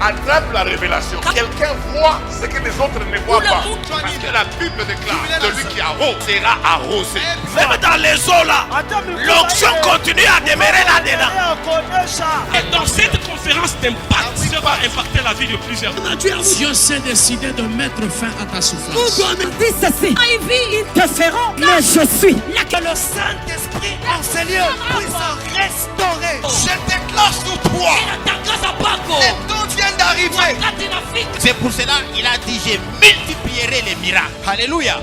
attrape la révélation. Quelqu'un voit ce que les autres ne voient pas. Parce que la Bible déclare, celui qui arrose sera arrosé. Même dans les eaux là, l'onction continue à demeurer là-dedans. Et dans cette conférence d'impact, ça va impacter la vie de plusieurs. Dieu s'est décidé de mettre fin à ta souffrance. Dis ceci. Ils te feront, mais je suis là. Que le Saint-Esprit en ces lieux puisse restaurer. Je déclare sur toi. Les dons viennent d'arriver. C'est pour cela qu'il a dit, je multiplierai les miracles. Alléluia.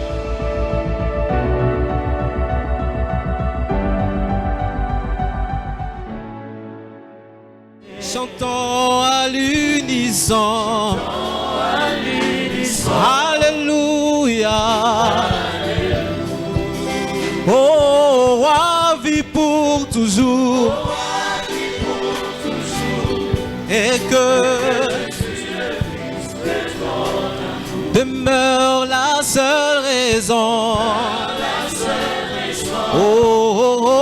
Chantons à l'unisson. Alléluia. Oh, roi vit pour toujours. Et que demeure la seule raison. Oh, oh, oh.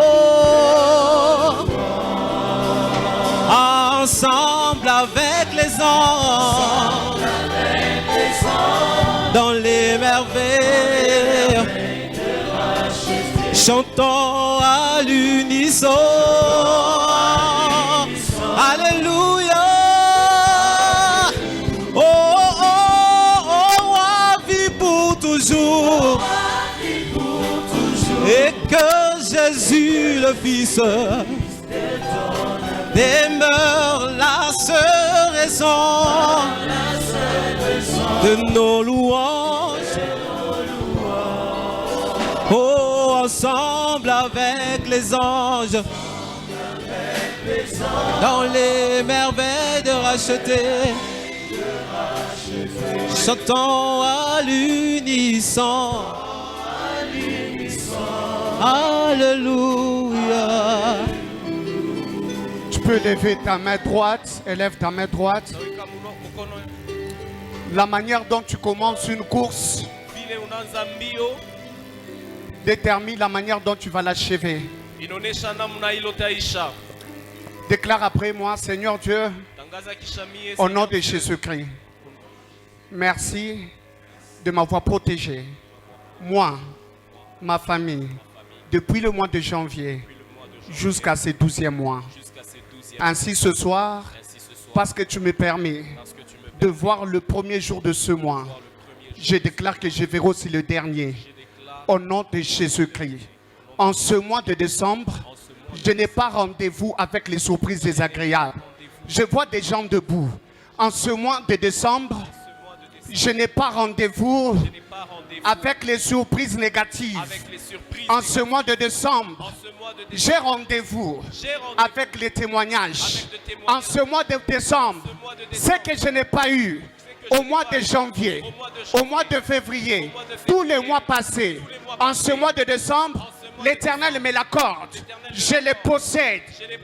Ensemble avec les anges, dans les merveilles, chantons à l'unisson. Alléluia. Oh, oh, oh, roi vit pour toujours. Et que Jésus le Fils demeure la seule raison de nos louanges. Oh, ensemble avec les anges, dans les merveilles de racheter, chantons à l'unisson. Alléluia. Tu peux lever ta main droite, élève ta main droite. La manière dont tu commences une course détermine la manière dont tu vas l'achever. Déclare après moi, Seigneur Dieu, au nom de Jésus-Christ, merci de m'avoir protégé, moi, ma famille, depuis le mois de janvier jusqu'à ce 12e mois. Ainsi ce soir, parce que tu me permets de voir le premier jour de ce mois, je déclare que je verrai aussi le dernier. Au nom de Jésus-Christ. En ce mois de décembre, je n'ai pas rendez-vous avec les surprises désagréables. Je vois des gens debout. En ce mois de décembre, je n'ai pas rendez-vous avec les surprises négatives. En ce mois de décembre, j'ai rendez-vous avec les témoignages. En ce mois de décembre, ce que je n'ai pas eu au mois de janvier, au mois de février, tous les mois passés, en ce mois de décembre, l'Éternel me l'accorde. Je le possède.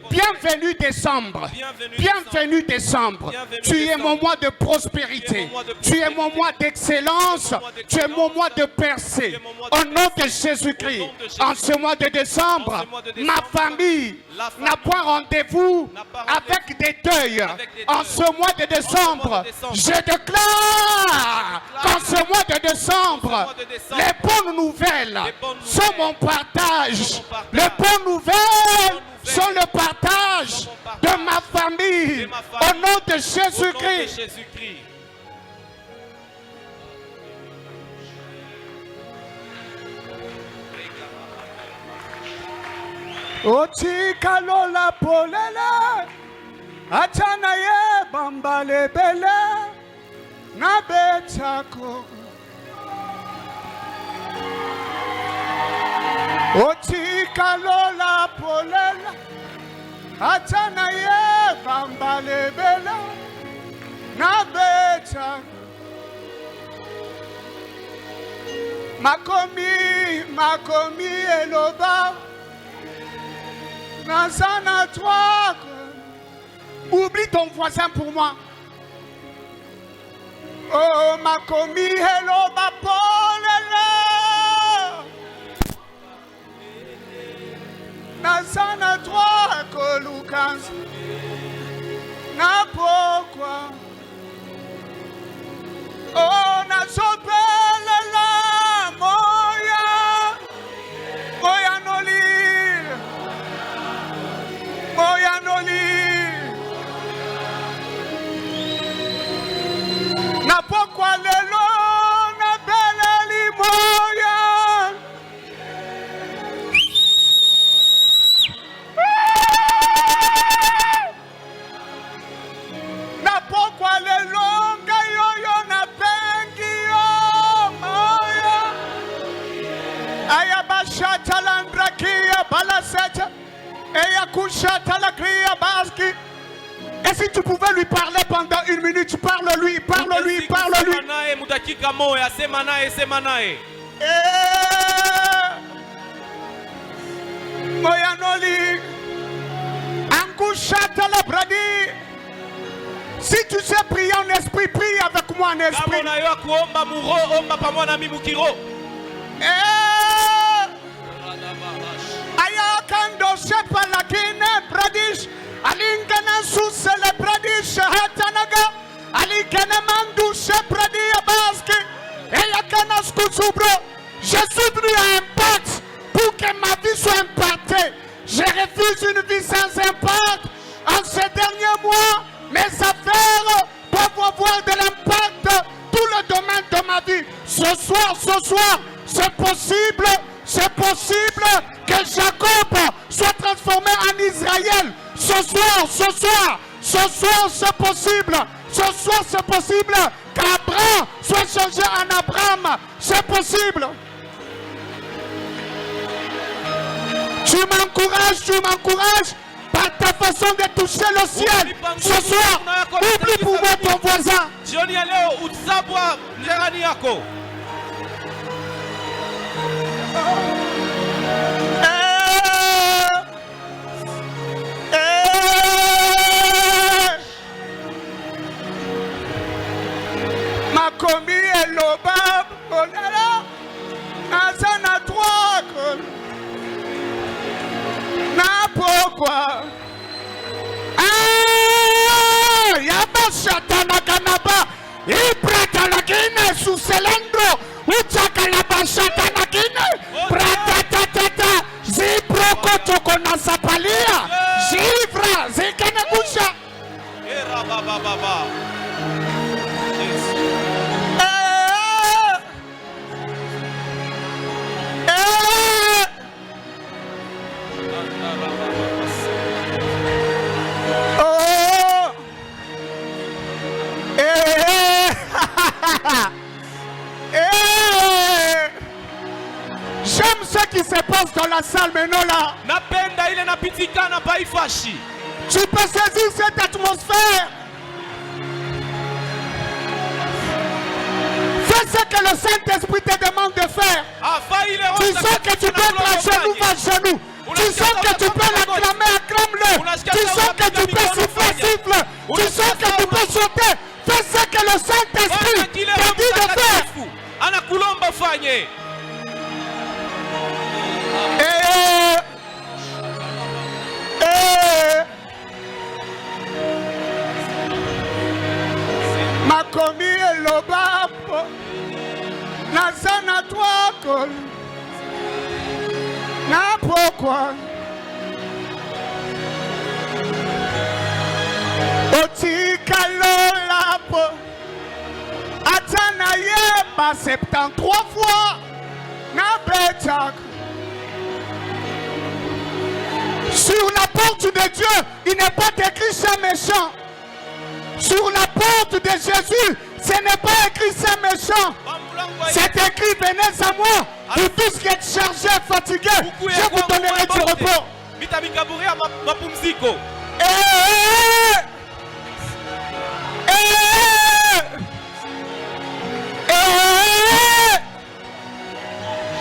Bienvenue décembre. Bienvenue décembre. Tu es mon mois de prospérité. Tu es mon mois d'excellence. Tu es mon mois de percée. Au nom de Jésus-Christ, en ce mois de décembre, ma famille n'a pas rendez-vous avec des deuils. En ce mois de décembre, je déclare qu'en ce mois de décembre, les bonnes nouvelles sont mon partage. Les bonnes nouvelles sont le partage de ma famille. Au nom de Jésus-Christ. Otika lola polela, achana ye bambale bele, na betako. Otika lola polela, achana ye bambale bele, na betako. Makomi eloba. Nazana toi. Oublie ton voisin pour moi. Oh, Makomi hello bapolele. Nazana toi kolukanz. Na pourquoi Na pokwa lelo na beleli moya. Na pokwa lelo ngayoyo na bengi yo moya. Aya bashata landrakia balaseta. Eya kushata la kria baski. Et si tu pouvais lui parler pendant 1 minute, parle-lui, parle-lui, parle-lui. Moyanoli, Angushata la bradi. Si tu sais prier en esprit, prie avec moi en esprit. Ayakando shepa la kine bradish. Alingana sous le bradish hatanaga. Alikana mandu shepradi abaski. Ayakana skuzubro. Jésus lui a impact pour que ma vie soit impactée. Je refuse une vie sans impact. En ces derniers mois, mes affaires peuvent avoir de l'impact dans tout le domaine de ma vie. Ce soir, c'est possible que Jacob soit transformé en Israël. Ce soir, c'est possible. Ce soir, c'est possible qu'Abraham soit changé en Abraham. C'est possible. Tu m'encourages par ta façon de toucher le ciel. Ce soir, oublie pour moi ton voisin. Makomi elobab onala azana trois na pourquoi yabashata na kanaba iprata la kine sous selendro uchaka la bashata na kine prata tata ziproko toko na sapalia jivra zikene kusha era baba J'aime ce qui se passe dans la salle maintenant là. Tu peux saisir cette atmosphère. Fais ce que le Saint-Esprit te demande de faire. Tu sens que tu peux être à genoux, va à genoux. Tu sens que tu peux l'acclamer, acclame-le. Tu sens que tu peux siffler, siffle. Tu sens que tu peux sauter. Fais ce que le Saint-Esprit te dit de faire. Makomi elobapo nazana twako na pourquoi otikalolapo atana yeba 73 fois na betak. Sur la porte de Dieu, il n'est pas écrit ça méchant. Sur la porte de Jésus, ce n'est pas écrit ça méchant. C'est écrit venez à moi, vous tous qui êtes chargés, fatigués, je vous donnerai du repos.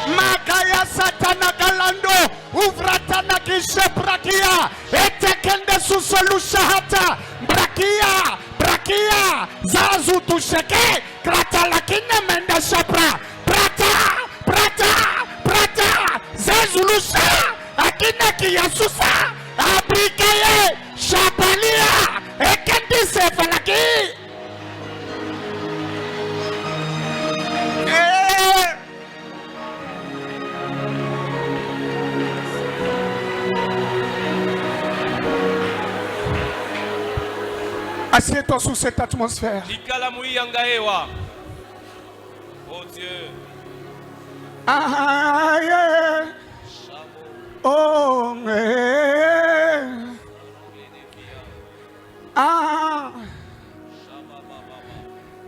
Makaya satana galando, uvratana kishe brakia, etekende susolushahata, brakia, zazu tusheke, krata lakine mende shapra, prata, zazulusha, akine kiyasusa, abrikeye, shapalia, ekendi sefalaki. Assieds-toi sous cette atmosphère. Oh Dieu. Ah, yeah. Oh, yeah. Ah,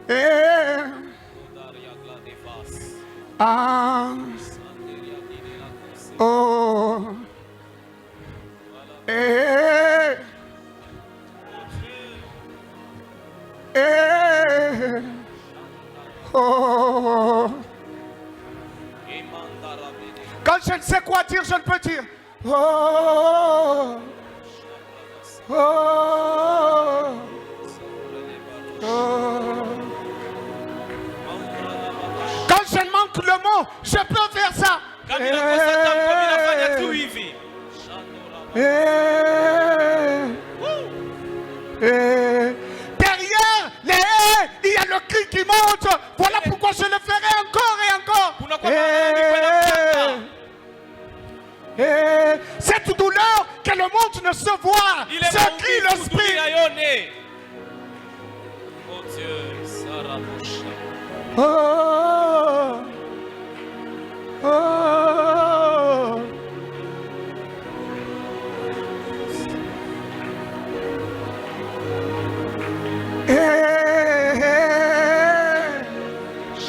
yeah. Ah, oh, eh, eh, oh. Quand je ne sais quoi dire, je ne peux dire. Oh, oh, oh. Quand je manque le mot, je peux faire ça. Derrière les haies, il y a le cri qui monte. Voilà pourquoi je le ferai encore et encore. Cette douleur que le monde ne se voit, ce cri l'esprit. Oh Dieu, Oh, oh.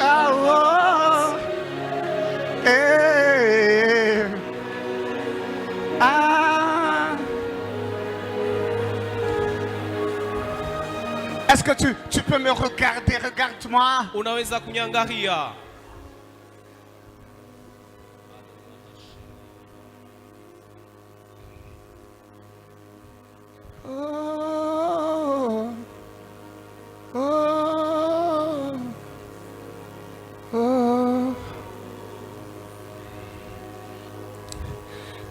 Ah, oh. Ah. Est-ce que tu peux me regarder? Regarde-moi. Unaweza kunyangalia. Oh. Oh. Oh.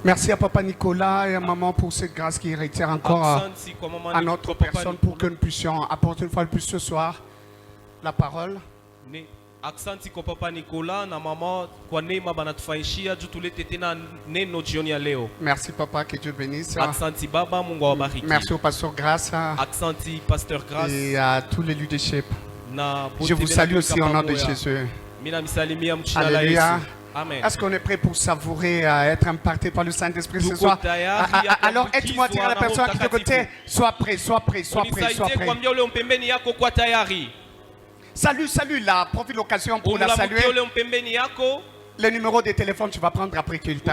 Merci à Papa Nicolas et à Maman pour cette grâce qui réitère encore à notre personne pour que nous puissions apporter une fois de plus ce soir la parole. Aksanti kwa Papa Nicolas na mama kwa neema banatufaishia juu tulete tena neno jioni ya leo. Merci Papa, que Dieu bénisse. Aksanti Baba, Mungu awabariki. Merci au pasteur Grace. Aksanti Pasteur Grace. Et à tous les leadership. Na je vous salue aussi au nom de Jésus. Mina misalimia mchina la Yesu. Amen. Est-ce qu'on est prêt pour savourer, être impacté par le Saint-Esprit ce soir? Alors aide-moi à dire à la personne qui est de côté, sois prêt, sois prêt, sois prêt, sois prêt. Salut, salut, là, profite l'occasion pour la saluer. Le numéro de téléphone, tu vas prendre après culte.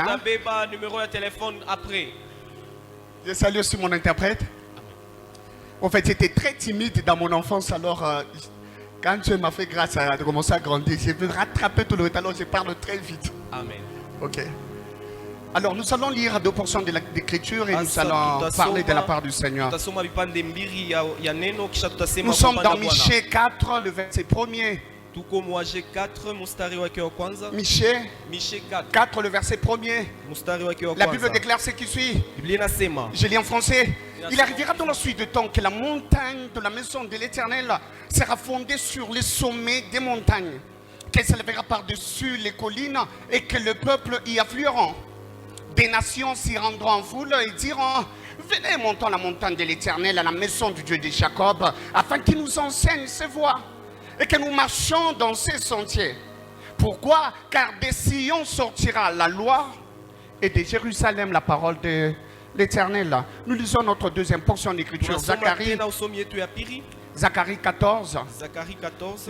Je salue aussi mon interprète. En fait, j'étais très timide dans mon enfance, alors quand Dieu m'a fait grâce à commencer à grandir, j'ai vu rattraper tout le retard, alors je parle très vite. Amen. Ok. Alors nous allons lire 2 portions de l'Écriture et nous allons parler de la part du Seigneur. Nous sommes dans Michée 4, le verset 1er. Michée 4, le verset 1er. La Bible déclare ce qui suit. Je lis en français. Il arrivera dans la suite de temps que la montagne de la maison de l'Éternel sera fondée sur les sommets des montagnes, qu'elle s'élèvera par-dessus les collines et que le peuple y affluera. Des nations s'y rendront en foule et diront: venez, montons la montagne de l'Éternel, à la maison du Dieu de Jacob, afin qu'il nous enseigne ses voies et que nous marchions dans ses sentiers. Pourquoi? Car des Sion sortira la loi et de Jérusalem la parole de l'Éternel. Nous lisons notre deuxième portion d'écriture, Zacharie 14,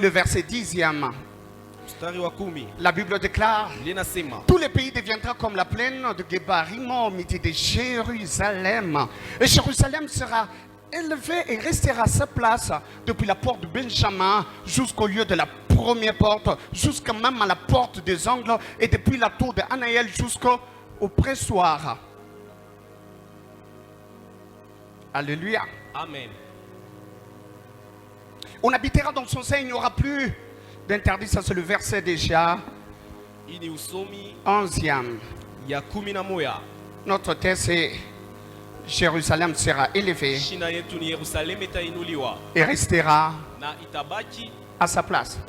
le verset 10e. La Bible déclare: tous les pays deviendront comme la plaine de Guébarim au midi de Jérusalem. Et Jérusalem sera élevé et restera à sa place depuis la porte de Benjamin jusqu'au lieu de la première porte, jusqu'à même à la porte des angles, et depuis la tour de Anaël jusqu'au pressoir. Alléluia. Amen. On habitera dans son sein, il n'y aura plus d'interdit. Ça c'est le verset déjà 11e. Notre texte est: Jérusalem sera élevé et restera à sa place.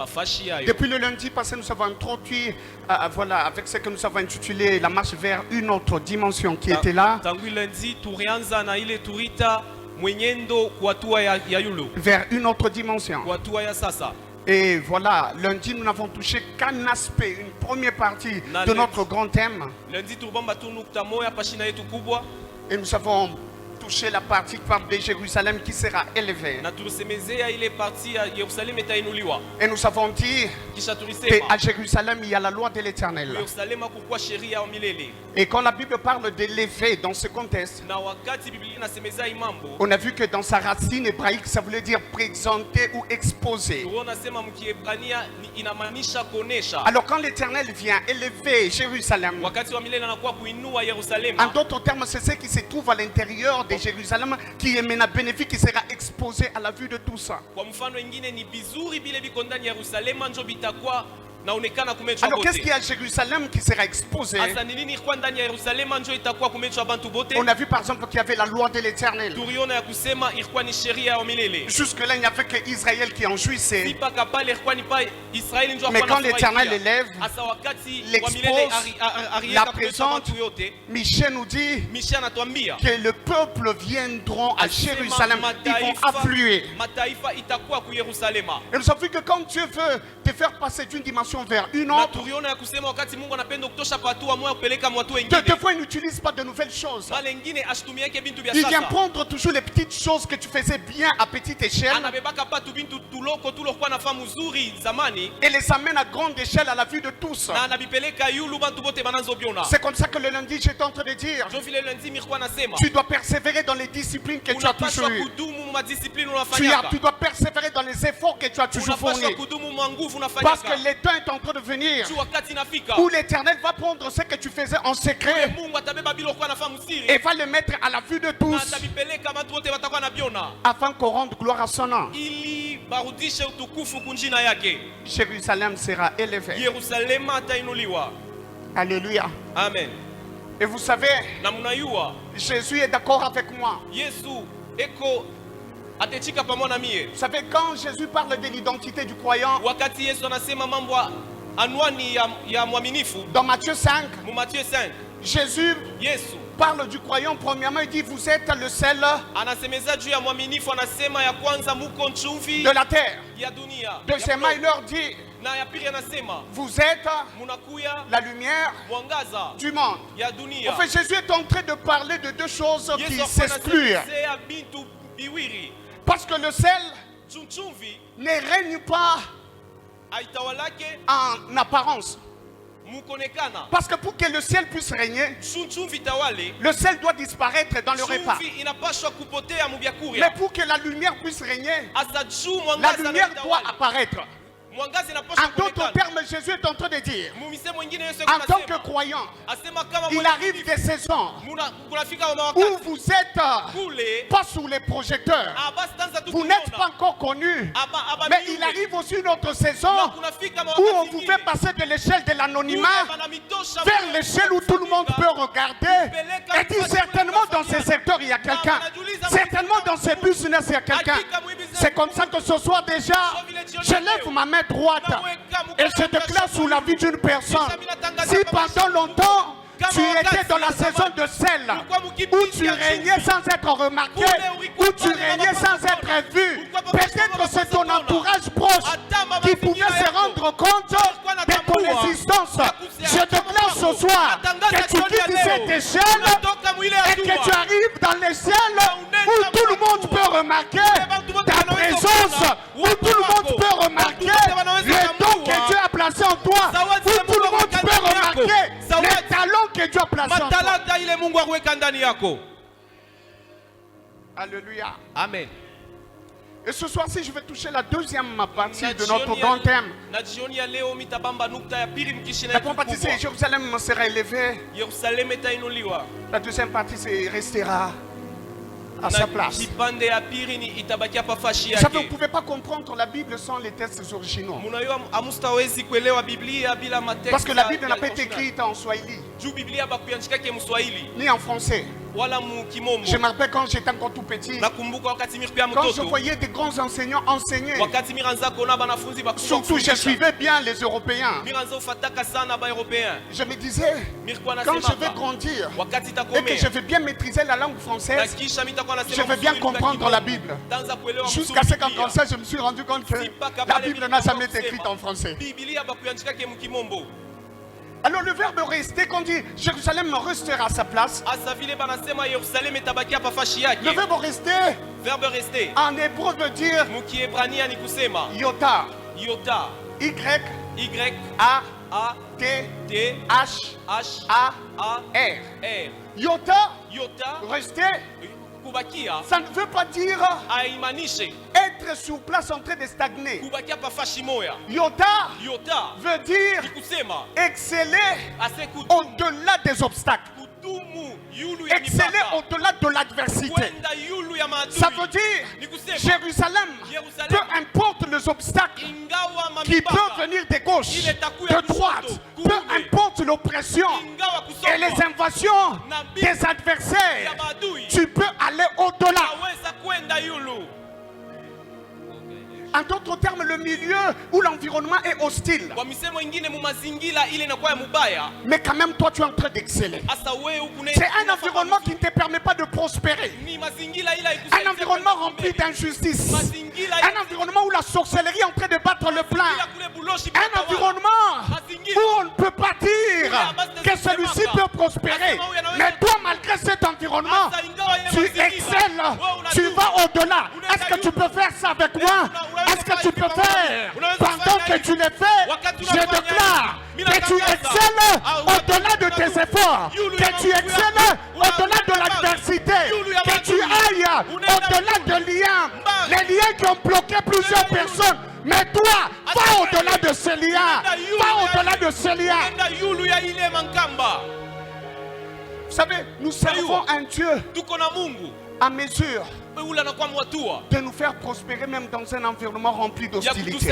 Depuis le lundi passé, nous avons introduit voilà, avec ce que nous avons intitulé la marche vers une autre dimension qui était là. vers une autre dimension. Et voilà, lundi, nous n'avons touché qu'un aspect, une première partie de notre grand thème. Et nous avons touché la partie qui parle de Jérusalem qui sera élevée. Et nous avons dit qu'à Jérusalem, il y a la loi de l'Éternel. Et quand la Bible parle d'élever dans ce contexte, on a vu que dans sa racine hébraïque, ça voulait dire présenter ou exposer. Alors quand l'Éternel vient élever Jérusalem, en d'autres termes, c'est ce qui se trouve à l'intérieur de Jérusalem qui est maintenant bénéfique, qui sera exposé à la vue de tout ça. Alors qu'est-ce qu'il y a à Jérusalem qui sera exposé? On a vu par exemple qu'il y avait la loi de l'Éternel. Jusque-là, il n'y avait que Israël qui en jouissait. Mais quand l'Éternel élève, l'expose, la présente, Michel nous dit que le peuple viendront à Jérusalem. Ils vont affluer. Et nous avons vu que quand Dieu veut te faire passer d'une dimension vers une autre, des fois il n'utilise pas de nouvelles choses. Il vient prendre toujours les petites choses que tu faisais bien à petite échelle et les amène à grande échelle à la vue de tous. C'est comme ça que le lundi j'étais en train de dire, tu dois persévérer dans les disciplines que tu as toujours eues. Tu dois persévérer dans les efforts que tu as toujours fournis. Parce que le temps est en train de venir où l'Éternel va prendre ce que tu faisais en secret et va le mettre à la vue de tous afin qu'on rende gloire à son nom. Jérusalem sera élevé. Alléluia. Amen. Et vous savez, Jésus est d'accord avec moi. Vous savez, quand Jésus parle de l'identité du croyant, dans Matthieu 5, Jésus parle du croyant. Premièrement, il dit vous êtes le sel de la terre. Deuxièmement, il leur dit vous êtes la lumière du monde. En fait, Jésus est en train de parler de deux choses qui s'excluent. Parce que le sel ne règne pas en apparence. Parce que pour que le ciel puisse régner, le sel doit disparaître dans le repas. Mais pour que la lumière puisse régner, la lumière doit apparaître. En d'autres termes, Jésus est en train de dire, en tant que croyant, il arrive des saisons où vous êtes pas sous les projecteurs, vous n'êtes pas encore connus, mais il arrive aussi une autre saison où on vous fait passer de l'échelle de l'anonymat vers l'échelle où tout le monde peut regarder et dire certainement dans ce secteur il y a quelqu'un, certainement dans ce business il y a quelqu'un. C'est comme ça que ce soir déjà, je lève ma main droite et je déclare sous la vie d'une personne. Si pendant longtemps tu étais dans la saison de sel, où tu régnais sans être remarqué, où tu régnais sans être vu, peut-être c'est ton entourage proche qui pouvait se rendre compte de ton existence. Je déclare ce soir que tu quittes cette échelle et que tu arrives dans les ciels où tout le monde peut remarquer ta présence, où tout le monde peut remarquer le don que Dieu a placé en toi, où tout le monde peut remarquer les talents que Dieu a placé en toi. Alléluia. Amen. Et ce soir-ci, je vais toucher la deuxième partie de notre grand thème. La première partie, c'est Jérusalem sera élevé. La deuxième partie, c'est restera à sa place. Vous savez, vous ne pouvez pas comprendre la Bible sans les textes originaux. Parce que la Bible n'a pas été écrite en Swahili, ni en français. Je me rappelle quand j'étais encore tout petit, quand je voyais des grands enseignants enseigner, surtout je suivais bien les Européens. Je me disais, quand je vais grandir et que je vais bien maîtriser la langue française, je vais bien comprendre la Bible. Jusqu'à ce qu'en français, je me suis rendu compte que la Bible n'a jamais été écrite en français. Alors le verbe rester, quand on dit Jérusalem restera à sa place, le verbe rester en hébreu veut dire Yota. Y-A-T-H-A-R. Yota, rester, ça ne veut pas dire être sur place en train de stagner. Yota veut dire exceller au-delà des obstacles. Exceller au-delà de l'adversité. Ça veut dire Jérusalem, peu importe les obstacles qui peuvent venir de gauche, de droite, peu importe l'oppression et les invasions des adversaires, tu peux aller au-delà. En d'autres termes, le milieu où l'environnement est hostile. Mais quand même, toi, tu es en train d'exceller. C'est un environnement qui ne te permet pas de prospérer. Un environnement rempli d'injustice. Un environnement où la sorcellerie est en train de battre le plein. Un environnement où on ne peut pas dire que celui-ci peut prospérer. Mais toi, malgré cet environnement, tu excelles. Tu vas au-delà. Est-ce que tu peux faire ça avec moi? Est-ce que tu peux faire? Pendant que tu le fais, je déclare que tu excelles au-delà de tes efforts, que tu excelles au-delà de l'adversité, que tu ailles au-delà de liens, les liens qui ont bloqué plusieurs personnes. Mais toi, va au-delà de ces liens, va au-delà de ces liens. Vous savez, nous servons un Dieu à mesure de nous faire prospérer même dans un environnement rempli d'hostilité.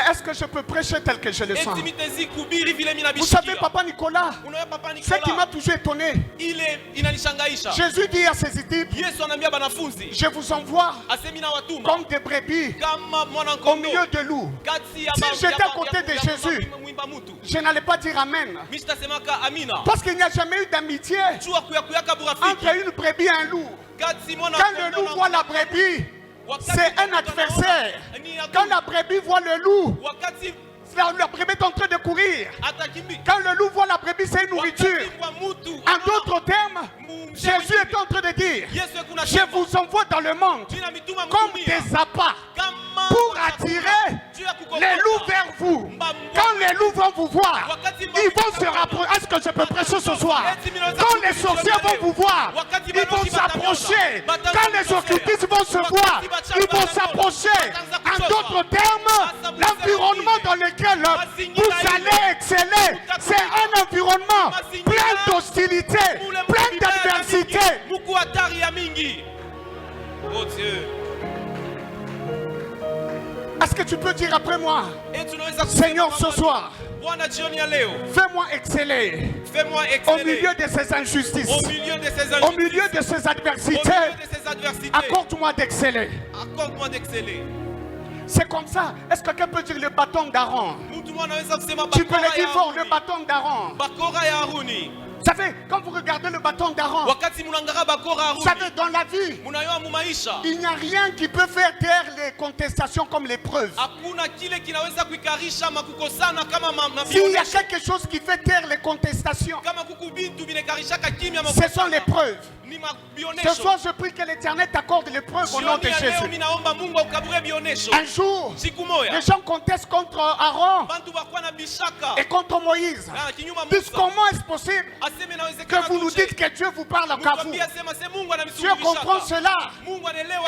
Est-ce que je peux prêcher tel que je le sens? Vous savez, Papa Nicolas, ce qui m'a toujours étonné, Jésus dit à ses disciples, je vous envoie comme des brebis au milieu de loups. Si j'étais à côté de Jésus, je n'allais pas dire Amen. Parce qu'il n'y a jamais eu d'amitié entre une brebis et un loup. Quand le loup voit la brebis, c'est un adversaire. Quand la brebis voit le loup, la brebis est en train de courir. Quand le loup voit la brebis, c'est une nourriture. En d'autres termes, Jésus est en train de dire, je vous envoie dans le monde comme des appâts pour attirer les loups vers vous. Quand les loups vont vous voir, ils vont se rapprocher. Est-ce que je peux prêcher ce soir? Quand les sorciers vont vous voir, ils vont s'approcher. Quand les occultistes vont se voir, ils vont s'approcher. En d'autres termes, l'environnement dans lequel vous allez exceller, c'est un environnement plein d'hostilité, plein d'adversité. Oh Dieu. Est-ce que tu peux dire après moi, Seigneur, ce soir, fais-moi exceller au milieu de ces injustices, au milieu de ces adversités. Accorde-moi d'exceller. C'est comme ça. Est-ce que quelqu'un peut dire le bâton d'Aaron? Tu peux le dire fort, le bâton d'Aaron. Vous savez, quand vous regardez le bâton d'Aaron, vous savez, dans la vie, il n'y a rien qui peut faire taire les contestations comme les preuves. S'il y a quelque chose qui fait taire les contestations, ce sont les preuves. Ce soir, je prie que l'Éternel t'accorde les preuves au nom de Jésus. Un jour, les gens contestent contre Aaron et contre Moïse. Disent comment est-ce possible que vous nous dites que Dieu vous parle qu'à vous? Dieu comprend cela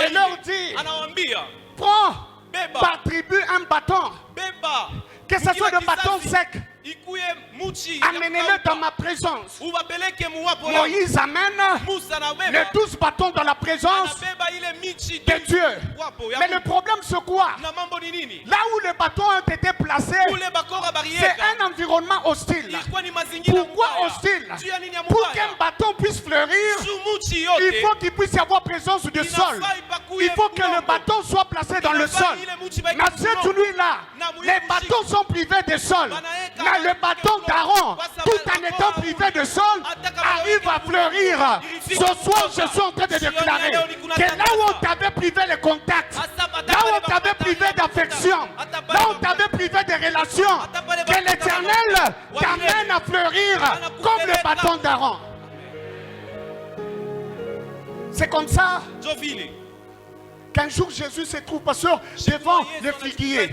et leur dit, prends par tribu un bâton, que ce soit le bâton sec Amenez-le dans ma présence. Moïse amène les 12 bâtons dans la présence de Dieu. Mais le problème c'est quoi? Là où les bâtons ont été placés, c'est un environnement hostile. Pourquoi hostile? Pour qu'un bâton puisse fleurir, il faut qu'il puisse y avoir présence du sol. Il faut que le bâton soit placé dans le sol. Mais cette nuit-là, les bâtons sont privés de sol. Mais le bâton d'Aaron, tout en étant privé de sol, arrive à fleurir. Ce soir, je suis en train de déclarer que là où on t'avait privé les contacts, là où on t'avait privé d'affection, là où on t'avait privé de relations, que l'Éternel t'amène à fleurir comme le bâton d'Aaron. C'est comme ça qu'un jour Jésus se trouve, pasteur, devant le figuier.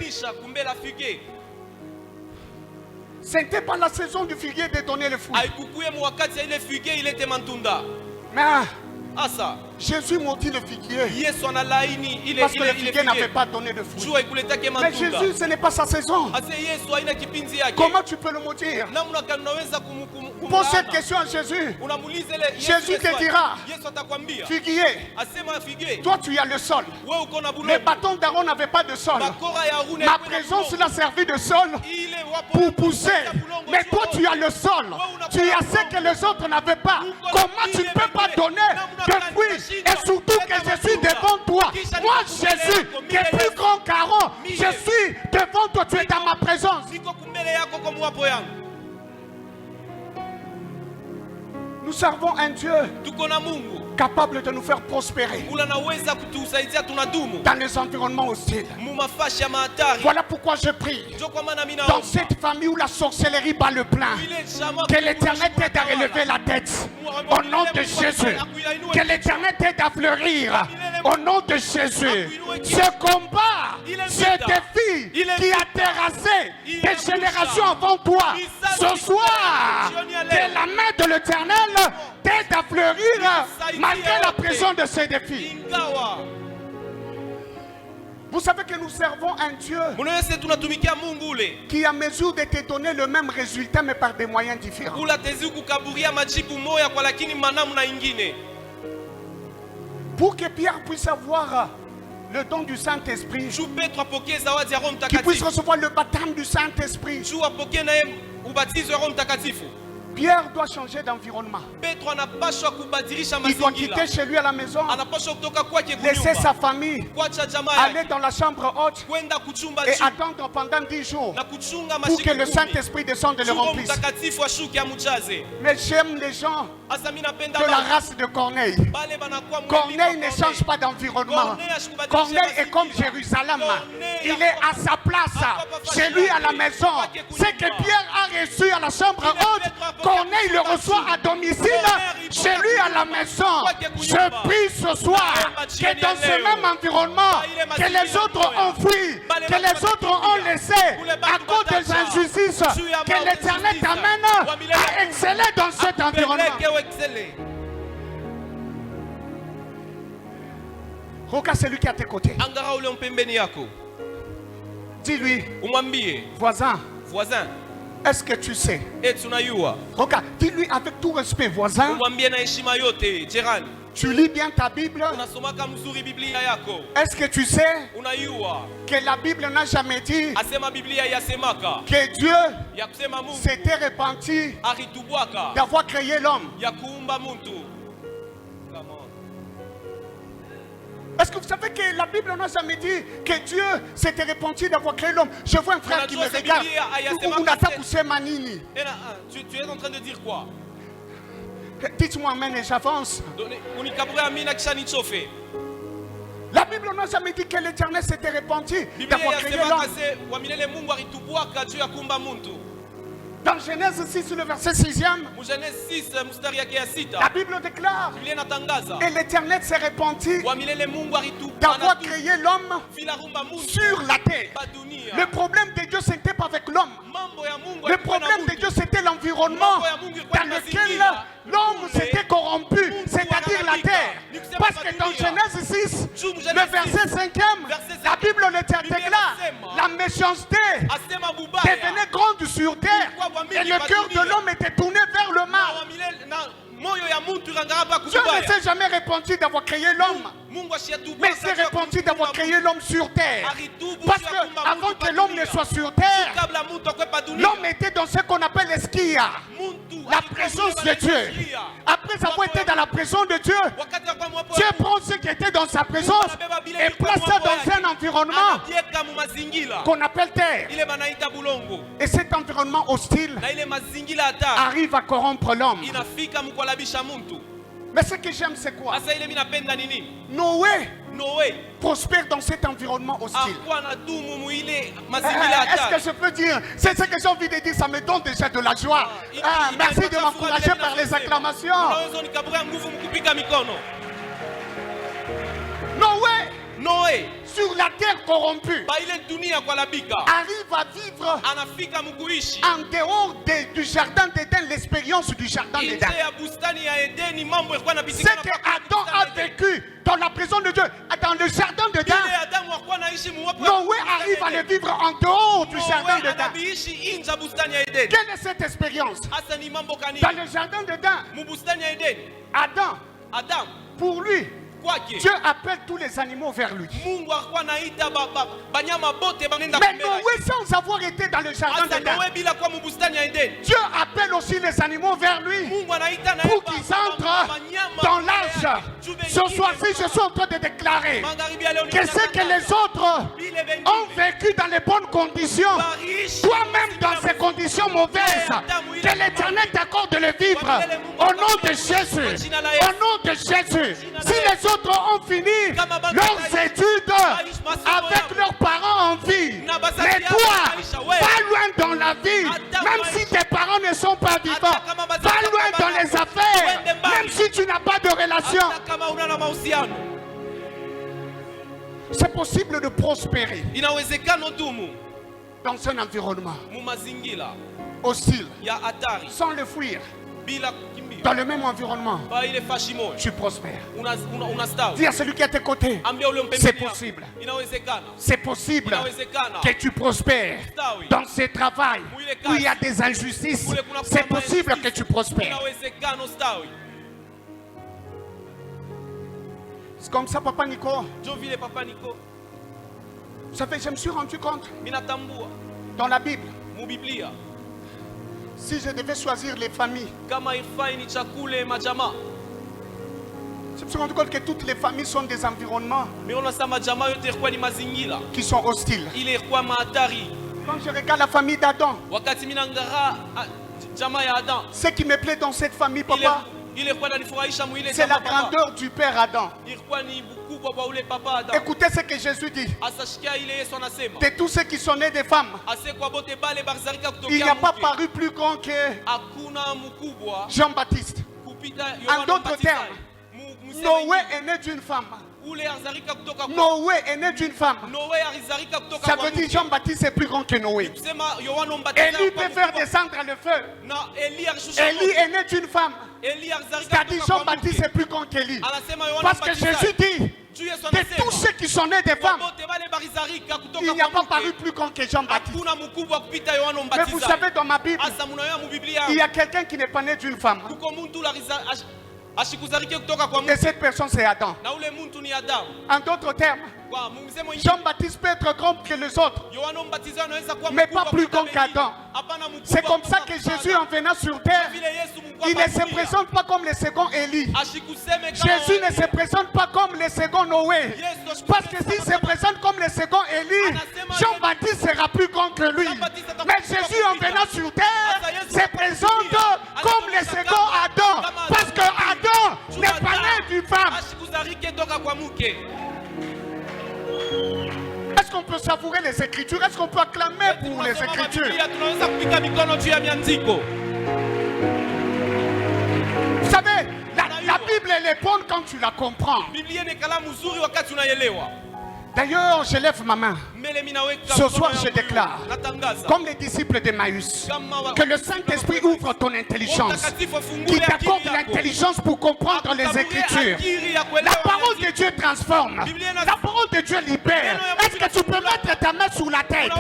Ce n'était pas la saison du figuier de donner le fruit. Mais Jésus maudit le figuier parce que le figuier n'avait pas donné de fruits. Mais Jésus, ce n'est pas sa saison. Comment tu peux le maudire? Pose cette question à Jésus. Jésus te dira, figuier, toi tu as le sol. Les bâtons d'Aaron n'avaient pas de sol. Ma présence l'a servi de sol pour pousser. Mais toi tu as le sol. Tu as ce que les autres n'avaient pas. Comment tu ne peux pas donner de fruits? Et surtout que je suis devant toi. Moi Jésus, qui est plus grand qu'Aaron, je suis devant toi, tu es dans ma présence. Nous servons un Dieu capable de nous faire prospérer dans les environnements hostiles. Voilà pourquoi je prie dans cette famille où la sorcellerie bat le plein, que l'Éternel t'aide à relever la tête au nom de Jésus, que l'Éternel t'aide à fleurir au nom de Jésus. Ce combat, ce défi qui a terrassé des générations avant toi, ce soir, que la main de l'Éternel t'aide à fleurir malgré la pression de ces défis. Vous savez que nous servons un Dieu qui a mesure de te donner le même résultat mais par des moyens différents. Pour que Pierre puisse avoir le don du Saint-Esprit, qu'il puisse recevoir le baptême du Saint-Esprit, Pierre doit changer d'environnement. Il doit quitter chez lui à la maison, laisser sa famille, aller dans la chambre haute et attendre pendant 10 jours pour que le Saint-Esprit descende et le remplisse. Mais j'aime les gens de la race de Corneille. Corneille ne change pas d'environnement. Corneille est comme Jérusalem. Il est à sa place, chez lui à la maison. C'est que Pierre a reçu à la chambre haute, Corneille le reçoit à domicile, chez lui à la maison. Je prie ce soir que dans ce même environnement, que les autres ont fui, que les autres ont laissé à cause des injustices, que l'Éternel t'amène à exceller dans cet environnement. Regarde celui qui est à tes côtés. Dis-lui, voisin, est-ce que tu sais? Regarde, dis-lui avec tout respect, voisin. Tu lis bien ta Bible? Est-ce que tu sais que la Bible n'a jamais dit que Dieu s'était repenti d'avoir créé l'homme? Est-ce que vous savez que la Bible n'a jamais dit que Dieu s'était repenti d'avoir créé l'homme? Je vois un frère qui me regarde. Tu es en train de dire quoi? Dites-moi amen et j'avance. La Bible n'a jamais dit que l'Éternel s'était repenti d'avoir créé l'homme. Dans Genèse 6, le verset 6e, la Bible déclare et l'Éternel s'est repenti d'avoir créé l'homme sur la terre. Le problème de Dieu, ce n'était pas avec l'homme. Le problème de Dieu, c'était l'environnement dans lequel l'homme s'était corrompu, c'est-à-dire la terre. Parce que dans Genèse 6, le verset 5e, la Bible le déclare, la méchanceté devenait grande sur terre et le cœur de l'homme était tourné vers le mal. Dieu ne s'est jamais repenti d'avoir créé l'homme, mais il s'est repenti d'avoir créé l'homme sur terre. Parce que avant que l'homme ne soit sur terre, l'homme était dans ce qu'on appelle l'esquia, la présence de Dieu. Après avoir été dans la présence de Dieu, Dieu prend ce qui était dans sa présence et place ça dans un environnement qu'on appelle terre. Et cet environnement hostile arrive à corrompre l'homme. Mais ce que j'aime, c'est quoi? Noé prospère dans cet environnement hostile. Est-ce que je peux dire? C'est ce que j'ai envie de dire, ça me donne déjà de la joie. Merci de m'encourager par les acclamations. Noé, sur la terre corrompue, arrive à vivre en dehors du jardin d'Éden, l'expérience du jardin d'Éden. C'est que Adam a vécu dans la prison de Dieu, dans le jardin d'Éden. Noé arrive à le vivre en dehors du jardin d'Éden. Quelle est cette expérience? Dans le jardin d'Éden, Adam, pour lui, Dieu appelle tous les animaux vers lui. Mais Noé, sans avoir été dans le jardin d'Éden, Dieu appelle aussi les animaux vers lui pour qu'ils entrent dans l'âge. Ce soir-ci, je suis en train de déclarer que ce que les autres ont vécu dans les bonnes conditions, toi-même dans ces conditions mauvaises, que l'Éternel t'accorde de le vivre au nom de Jésus. Au nom de Jésus. Si les autres ont fini leurs études avec leurs parents en vie, mais toi, va loin dans la vie, même si tes parents ne sont pas vivants, va loin dans les affaires, même si tu n'as pas de relation. C'est possible de prospérer dans un environnement hostile sans le fuir. Dans le même environnement, tu prospères. Dis à celui qui est à tes côtés, c'est possible. C'est possible que tu prospères dans ce travail où il y a des injustices. C'est possible que tu prospères. C'est comme ça, Papa Nico. Vous savez, je me suis rendu compte dans la Bible, si je devais choisir les familles, je me suis rendu compte que toutes les familles sont des environnements qui sont hostiles. Quand je regarde la famille d'Adam, ce qui me plaît dans cette famille, papa, c'est la grandeur du père Adam. Écoutez ce que Jésus dit. De tous ceux qui sont nés des femmes, il n'y a pas paru plus grand que Jean-Baptiste. En d'autres termes, Noé est né d'une femme. Noé est né d'une femme. Ça veut dire Jean-Baptiste est plus grand que Noé. Élie peut faire descendre le feu. Élie est né d'une femme. C'est-à-dire Jean-Baptiste est plus grand qu'Élie. Parce que Jésus dit, de tous ceux qui sont nés des femmes, il n'y a pas paru plus grand que Jean-Baptiste. Mais vous savez, dans ma Bible, il y a quelqu'un qui n'est pas né d'une femme. Et cette personne, c'est Adam. En d'autres termes, Jean-Baptiste peut être grand que les autres, mais pas plus grand qu'Adam. C'est comme ça que Jésus, en venant sur terre, il ne se présente pas comme le second Élie. Jésus ne se présente pas comme le second Noé. Parce que s'il se présente comme le second Élie, Jean-Baptiste sera plus grand que lui. Mais Jésus, en venant sur terre, se présente comme le second Adam. Parce que Adam n'est pas né d'une femme. Est-ce qu'on peut savourer les Écritures? Est-ce qu'on peut acclamer pour les Écritures? Vous savez, la Bible elle est bonne quand tu la comprends. D'ailleurs, je lève ma main. Ce soir, je déclare, comme les disciples d'Emmaüs, que le Saint-Esprit ouvre ton intelligence, qu'il t'accorde l'intelligence pour comprendre les Écritures. La parole de Dieu transforme. La parole de Dieu libère. Est-ce que tu peux mettre ta main sur la tête?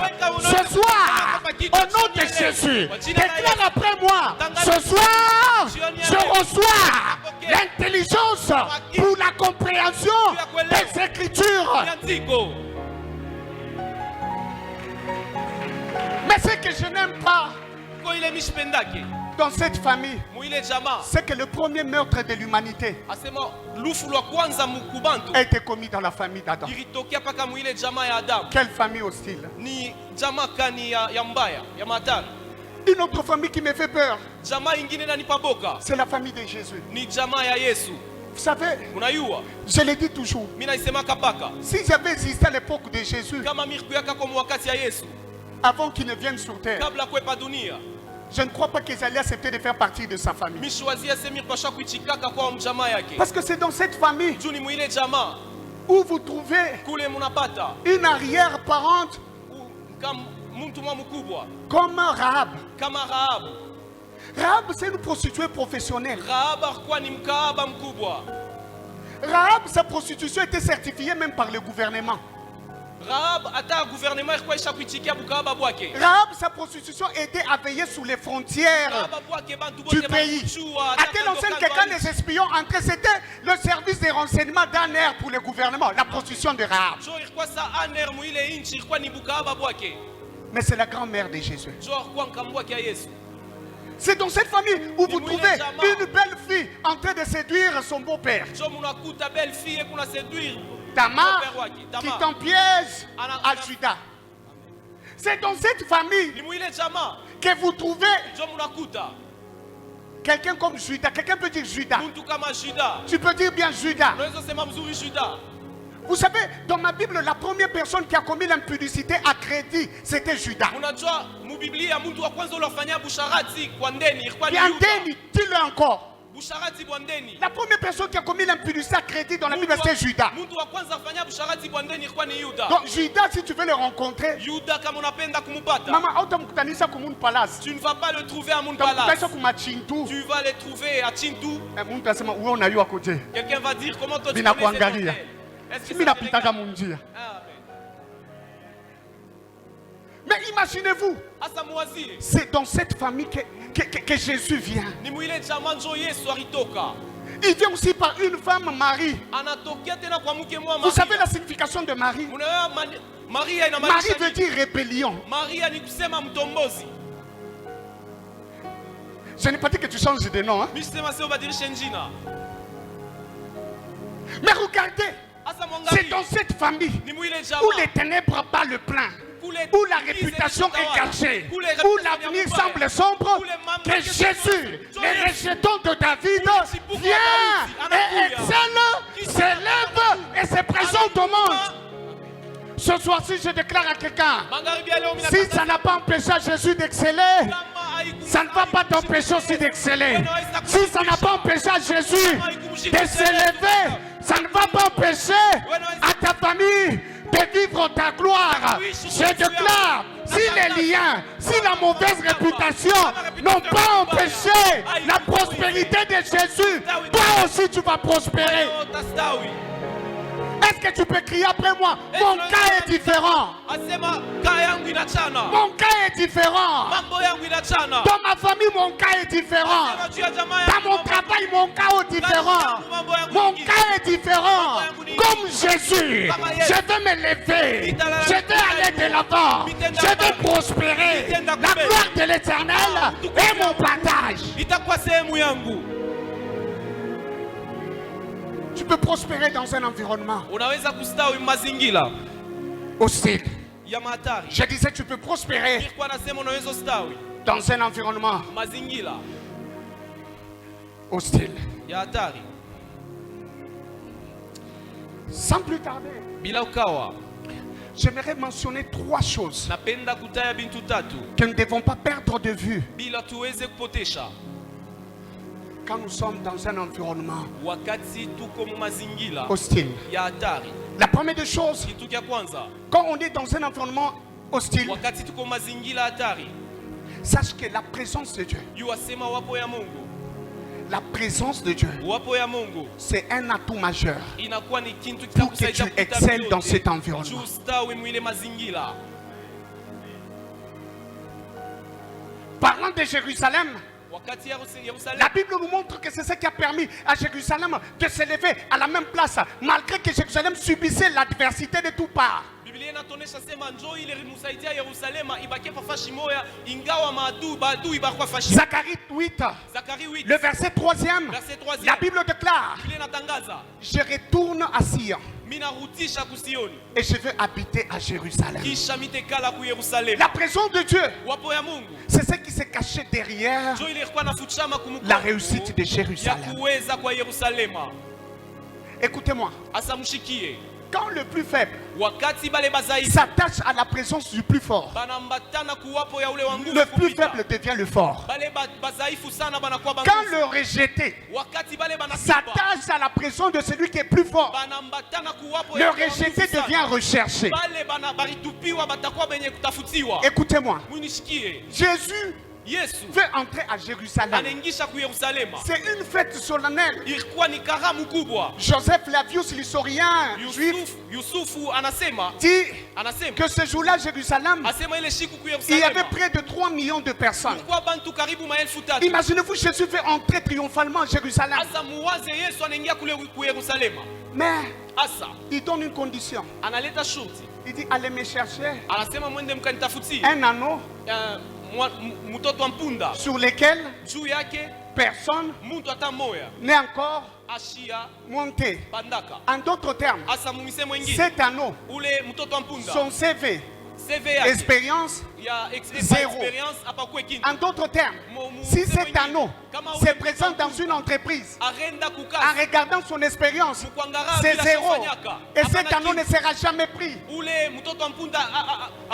Ce soir, au nom de Jésus, déclare après moi. Ce soir, je reçois l'intelligence pour la compréhension des Écritures. Mais ce que je n'aime pas dans cette famille, c'est que le premier meurtre de l'humanité a été commis dans la famille d'Adam. Quelle famille hostile? Une autre famille qui me fait peur, c'est la famille de Jésus. Vous savez, je le dis toujours, si j'avais existé à l'époque de Jésus, avant qu'il ne vienne sur terre, je ne crois pas qu'ils allaient accepter de faire partie de sa famille. Parce que c'est dans cette famille où vous trouvez une arrière-parente comme Rahab. Rahab, c'est une prostituée professionnelle. Rahab, sa prostitution était certifiée même par le gouvernement. Rahab, sa prostitution aidait à veiller sur les frontières du pays. À tel enseigne que quand les espions entraient, c'était le service de renseignement d'ANR pour le gouvernement, la prostitution de Rahab. Mais c'est la grand-mère de Jésus. C'est dans cette famille où vous trouvez une belle fille en train de séduire son beau-père. Tamar qui t'en piège à Judas. C'est dans cette famille que vous trouvez quelqu'un comme Judas. Quelqu'un peut dire Judas. Tu peux dire bien Judas. Vous savez, dans ma Bible, la première personne qui a commis l'impudicité à crédit, c'était Judas. Bien, dis-le encore. La première personne qui a commis l'impudicité à crédit dans la Bible, c'est Judas. Donc Judas, si tu veux le rencontrer, tu ne vas pas le trouver à mon palace. Tu vas le trouver à Chintu. Quelqu'un va dire comment toi tu connais cet hôtel. Mais imaginez-vous, c'est dans cette famille que Jésus vient. Il vient aussi par une femme, Marie. Vous savez la signification de Marie? Marie veut dire rébellion. Je n'ai pas dit que tu changes de nom. Hein? Mais regardez, c'est dans cette famille où les ténèbres battent le plein, où la réputation est cachée, où l'avenir semble sombre, que Jésus, le rejeton de David, vient et excelle, s'élève et se présente au monde. Ce soir-ci, je déclare à quelqu'un, si ça n'a pas empêché Jésus d'exceller, ça ne va pas t'empêcher aussi d'exceller. Si ça n'a pas empêché Jésus de s'élever, ça ne va pas empêcher à ta famille de vivre ta gloire. Je déclare, si les liens, si la mauvaise réputation n'ont pas empêché la prospérité de Jésus, toi aussi tu vas prospérer. Est-ce que tu peux crier après moi? Mon cas est différent. Mon cas est différent. Dans ma famille, mon cas est différent. Dans mon travail, mon cas est différent. Mon cas est différent. Comme Jésus, je vais me lever. Je vais aller de l'avant. Je vais prospérer. La gloire de l'Éternel est mon partage. Tu peux prospérer dans un environnement hostile. Je disais, tu peux prospérer dans un environnement hostile. Sans plus tarder, j'aimerais mentionner 3 choses que nous ne devons pas perdre de vue quand nous sommes dans un environnement hostile. La première des choses, Kitu kya kwanza, quand on est dans un environnement hostile, wakati tuko mazingira hatari, sache que la présence de Dieu, yuwasema wapo ya Mungu. la présence de Dieu, Wapo ya Mungu c'est un atout majeur inakuwa ni kintu pour que tu kitakusaidia kupita excelles dans vyote. cet environnement. Juu stawi mwile mazingira. Parlant de Jérusalem, Wakati Yerusalemu, la Bible nous montre que c'est ce qui a permis à Jérusalem de s'élever à la même place, malgré que Jérusalem subissait l'adversité de toutes parts. Biblia inatuonesha sema njoo ile limsaidia Yerusalema ibakie fafashi moya ingawa maadui bakwa fashi. Zacharie 8, Zakari 8. le verset 3e, Verset 3e. la Bible déclare, Biblia inatangaza, je retourne à Sion minarutisha kusioni et je veux habiter à Jérusalem. kisha mitekala ku Yerusalemu. La présence de Dieu, Wapo ya Mungu c'est ce qui s'est caché derrière njoo ile ilikuwa nafuchama kumuko la réussite de ya Jérusalem. kuweza kwa Yerusalema. Écoutez-moi, Asa mshikie, quand le plus faible wakati bale bazaifu s'attache à la présence du plus fort, banambatana kuwapo ya ule wa nguvu le plus kupita. faible devient le fort. Bale bazaifu sana banakuwa Quand banguvu. le rejeté Wakati bale banasiba s'attache à la présence de celui qui est plus fort, banambatana kuwapo le ya rejeté nguvu sana. devient recherché. Bale baritupiwa batakuwa benye kutafutiwa. Écoutez-moi, Munishikie, Jésus Yesu veut entrer à Jérusalem. anaingisha ku Yerusalema. C'est une fête solennelle. Ilikuwa ni karamu kubwa. Joseph Flavius, l'historien juif, Yusufu anasema que ce jour-là, à Jérusalem, asema ile siku ku il y avait Yerusalema près de 3 millions de personnes. kulikuwa bantu karibu maelfu tatu. Imaginez-vous, Jésus veut entrer triomphalement à Jérusalem. Asa muwaze Yesu anaingia kule ku Yerusalema. Mais Asa il donne une condition. analeta shurti, Il dit, allez me chercher anasema mwende mkanitafutie un anneau mtoto wa mpunda sur lequel juu yake personne mtu hata moya n'est encore ashia monté. bandaka. En d'autres termes, Asa mumisemo ingine cet anneau, ule mtoto wa mpunda son CV, CV yake expérience, ya zéro. experience hapa kwa kintu. En d'autres termes, si cet anneau se présente dans une entreprise, Arenda en kukazi regardant son expérience, Mukwangara c'est bila zéro. kufanyaka. Et Hapana cet anneau kitu. ne sera jamais pris. Ule mtoto wa mpunda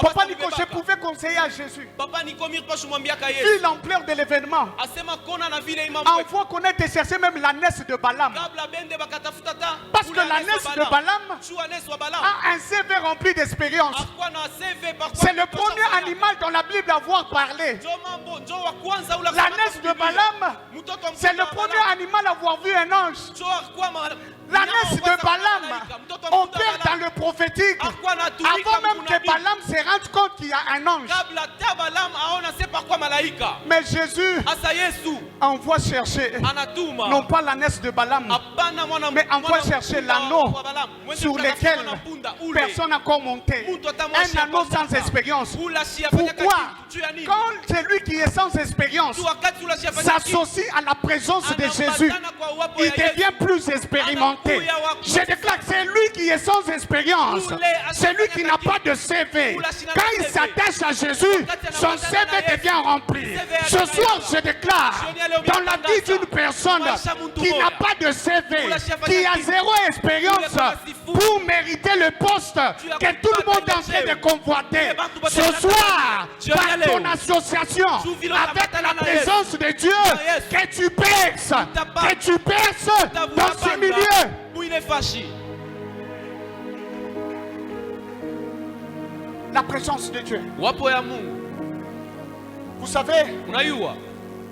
Papa Nico, je pouvais conseiller à Jésus, Papa Nikomir pashu mwambiaka Yesu vu l'ampleur de l'événement, asema kona na vile imam envoie qu'on ait cherché même la naisse de Balaam. kabla bende bakatafuta ta Parce que la naisse de Balaam Chua naisse wa Balaam a un CV rempli d'expérience. akwa na CV par C'est le premier animal dans la Bible à avoir parlé. Njo wa kwanza ula La naisse de Balaam, mtoto wa c'est le mpunda wa premier Balaam. animal à avoir vu un ange. Njo akwa La naisse de Balaam opère dans le prophétique avant même que Balaam se rende compte qu'il y a un ange. kabla ta Balaam aona se par kwa malaika. Mais Jésus Asa Yesu envoie chercher anatuma non pas la naisse de Balaam, apana mwana mais envoie chercher l'anneau sur lequel personne n'a encore monté. Un anneau sans expérience. Pourquoi? Quand celui qui est sans expérience s'associe à la présence de Jésus, il devient plus expérimenté. Je déclare que c'est lui qui est sans expérience, c'est lui qui n'a pas de CV. Quand il s'attache à Jésus, son CV devient rempli. Ce soir, je déclare, dans la vie d'une personne qui n'a pas de CV, qui a zéro expérience, pour mériter le poste que tout le monde est en train de convoiter, ce soir, par ton association, avec la présence de Dieu, que tu perces dans ce milieu. La présence de Dieu. Wapo ya Mungu. Vous savez, Unayua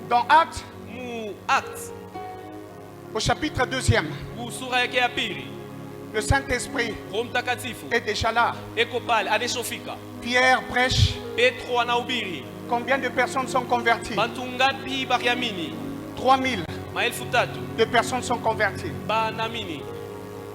dans Actes, mu Acts au chapitre 2e, sura yake ya pili, le Saint-Esprit Roho Mtakatifu est déjà là. eko pale aneshofika. Pierre prêche. Petro anahubiri. Combien de personnes sont converties? Bantu ngapi bariamini? 3000 Maelfu tatu de personnes sont converties. banamini.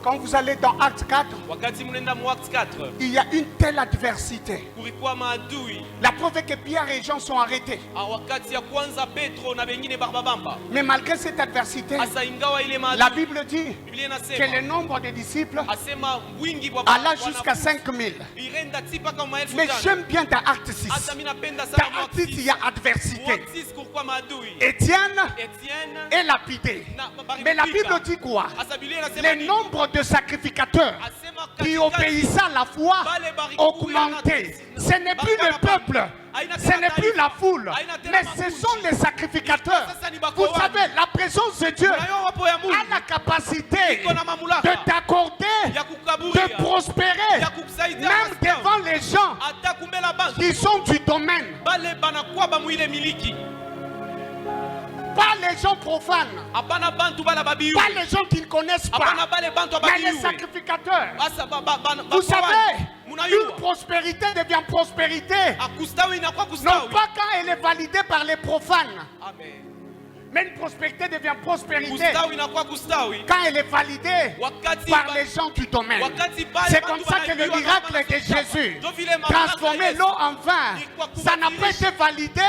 Quand vous allez dans Acte 4, Wakati munenda mu Acts 4 il y a une telle adversité. kulikuwa maadui. La preuve est que Pierre et Jean sont arrêtés. Wakati ya kwanza Petro na bengine barbabamba. Mais malgré cette adversité, Asa ingawa ile la maadui. Bible dit Biblia que inasema le nombre de disciples asema wingi wa alla jusqu'à 5000. irenda tipa kama maelfu Mais tano. j'aime bien dans Acte 6. Asa mimi napenda Dans sana mu Acte 6, il y a adversité. Acts 6 kulikuwa maadui. Étienne Etienne est lapidé. na Mais la Bible dit quoi? Asa Biblia inasema Le nini? nombre de sacrificateurs Asema qui katikati obéissaient à la foi augmentait. Ce n'est plus le peuple, ce n'est plus la foule, mais ce sont les sacrificateurs. Vous savez, la présence de Dieu Unayua wapo ya Mungu a la capacité iko na mamlaka de t'accorder, ya kukaburia de prospérer même devant les gens qui sont du domaine. Pas les gens profanes, pas les gens qui ne connaissent pas, mais les sacrificateurs. Vous savez, une prospérité devient prospérité, non pas quand elle est validée par les profanes. Mais une prospérité devient prospérité quand elle est validée par les gens du domaine. C'est comme ça que le miracle de Jésus, transformer l'eau en vin, ça n'a pas été validé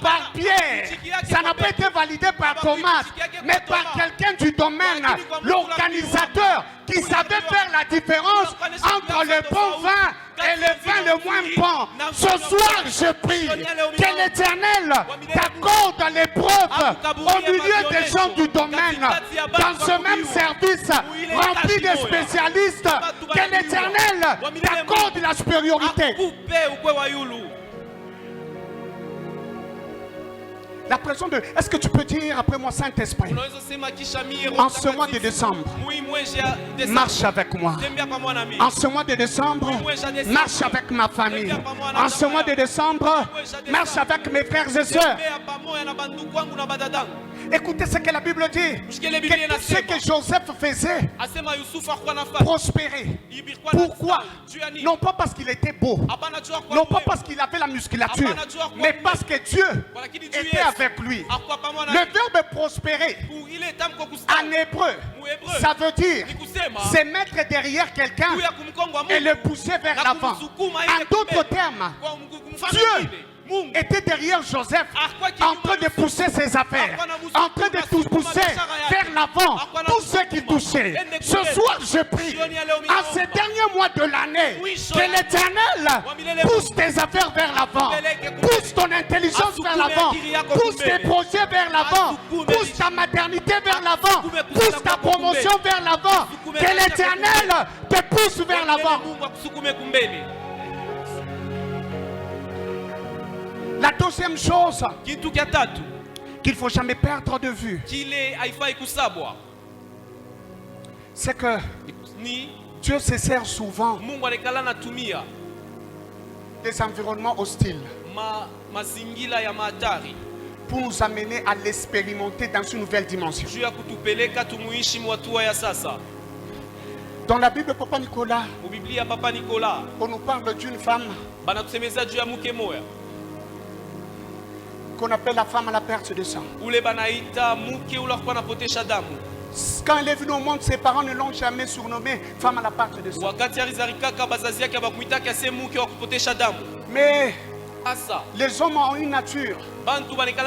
par Pierre, ça n'a pas été validé par Thomas, mais par quelqu'un du domaine, l'organisateur qui savait faire la différence entre le bon vin et le vin le moins bon. Ce soir, je prie que l'Éternel t'accorde l'épreuve au milieu des gens du domaine, dans ce même service rempli de spécialistes, que l'Éternel t'accorde la supériorité. La pression de... Est-ce que tu peux dire après moi, Saint-Esprit, en ce mois de décembre, marche avec moi. En ce mois de décembre, marche avec ma famille. En ce mois de décembre, marche avec mes frères et sœurs. Écoutez ce que la Bible dit. Que tout ce que Joseph faisait prospérer. Pourquoi? Non pas parce qu'il était beau, non pas parce qu'il avait la musculature, mais parce que Dieu était avec lui. Le verbe prospérer en hébreu, ça veut dire se mettre derrière quelqu'un et le pousser vers l'avant. En d'autres termes, Dieu était derrière Joseph en train de pousser ses affaires, en train de tout pousser vers l'avant tout ce qui touchait. Ce soir, je prie, en ces derniers mois de l'année, que l'Éternel pousse tes affaires vers l'avant, pousse ton intelligence vers l'avant, pousse tes projets vers l'avant, pousse ta maternité vers l'avant, pousse ta promotion vers l'avant, que l'Éternel te pousse vers l'avant. La deuxième chose qu'il ne faut jamais perdre de vue, c'est que Dieu se sert souvent des environnements hostiles pour nous amener à l'expérimenter dans une nouvelle dimension. Dans la Bible, Papa Nicolas, on nous parle d'une femme qu'on appelle la femme à la perte de sang. Quand elle est venue au monde, ses parents ne l'ont jamais surnommée femme à la perte de sang. Mais les hommes ont une nature.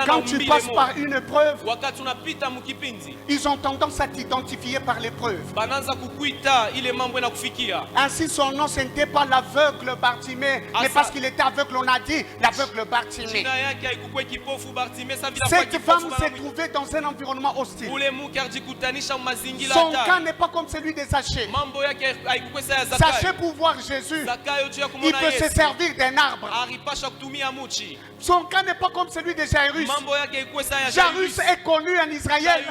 Quand tu passes par une épreuve, ils ont tendance à t'identifier par l'épreuve. Ainsi son nom, ce n'était pas l'aveugle Bartimée, mais parce qu'il était aveugle, on a dit l'aveugle Bartimée. Cette femme s'est trouvée dans un environnement hostile. Son cas n'est pas comme celui des Zachée. Zachée, pour voir Jésus, il peut se servir d'un arbre. Son cas n'est pas comme celui de Jairus. Jairus est connu en Israël.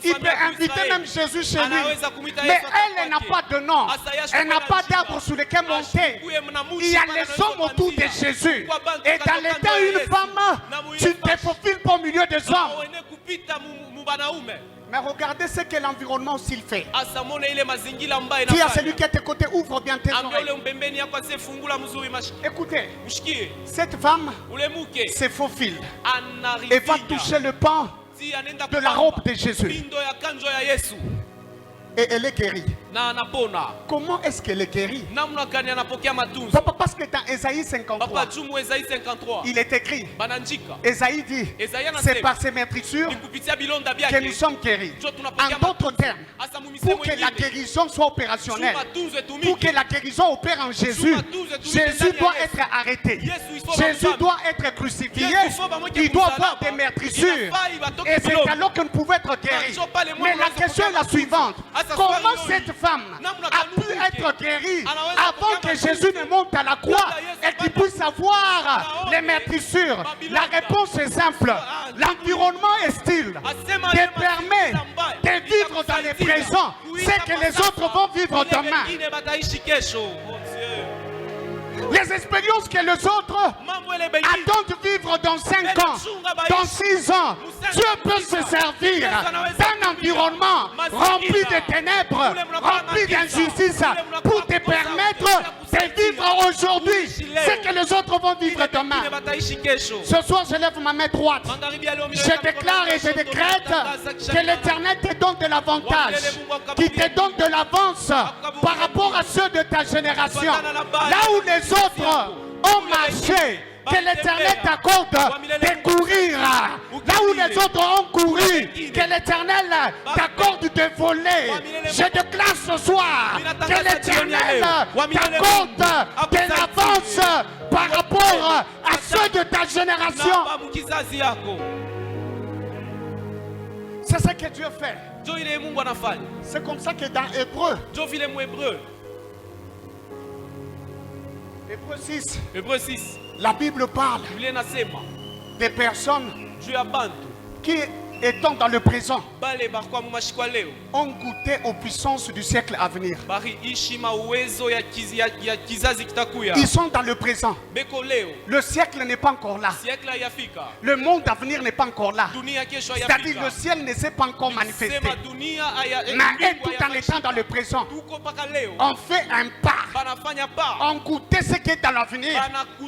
Il peut inviter même Jésus chez lui. Mais elle n'a pas de nom. Elle n'a pas d'arbre sur lequel monter. Il y a les hommes autour de Jésus. Et dans l'état une femme, tu ne te faufiles pas au milieu des hommes. Mais regardez ce que l'environnement aussi fait. Dis à celui qui est à tes côtés, ouvre bien tes oreilles. Écoutez, cette femme se faufile et va toucher le pan de la robe de Jésus. Et elle est guérie. Comment est-ce qu'elle est guérie? Parce que dans Ésaïe 53, il est écrit, Ésaïe dit, c'est par ses meurtrissures que nous sommes guéris. En d'autres termes, pour que la guérison soit opérationnelle, pour que la guérison opère en Jésus, Jésus doit être arrêté, Jésus doit être crucifié, il doit avoir des meurtrissures. Et c'est alors qu'on pouvait être guéri. Mais la question est la suivante. Comment cette femme a pu être guérie avant que Jésus ne monte à la croix et qu'il puisse avoir les meurtrissures? La réponse est simple. L'environnement est style te permet de vivre dans le présent ce que les autres vont vivre demain. Les expériences que les autres attendent vivre dans 5 ans, dans 6 ans, Dieu peut se servir d'un environnement rempli de ténèbres, rempli d'injustice, pour te permettre de vivre aujourd'hui ce que les autres vont vivre demain. Ce soir, je lève ma main droite. Je déclare et je décrète que l'Éternel te donne de l'avantage, qu'il te donne de l'avance par rapport à ceux de ta génération. Là où les autres ont marché, que l'Éternel t'accorde de courir. Là où les autres ont couru, que l'Éternel t'accorde de voler. Je déclare ce soir que l'Éternel t'accorde de l'avance par rapport à ceux de ta génération. C'est ce que Dieu fait. C'est comme ça que dans Hébreu, Hébreu 6, la Bible parle des personnes qui, étant dans le présent, ont goûté aux puissances du siècle à venir. Ils sont dans le présent. Le siècle n'est pas encore là. Le monde à venir n'est pas encore là. C'est-à-dire le ciel ne s'est pas encore manifesté. Mais tout en étant dans le présent, on fait un pas. On goûtait ce qui est dans l'avenir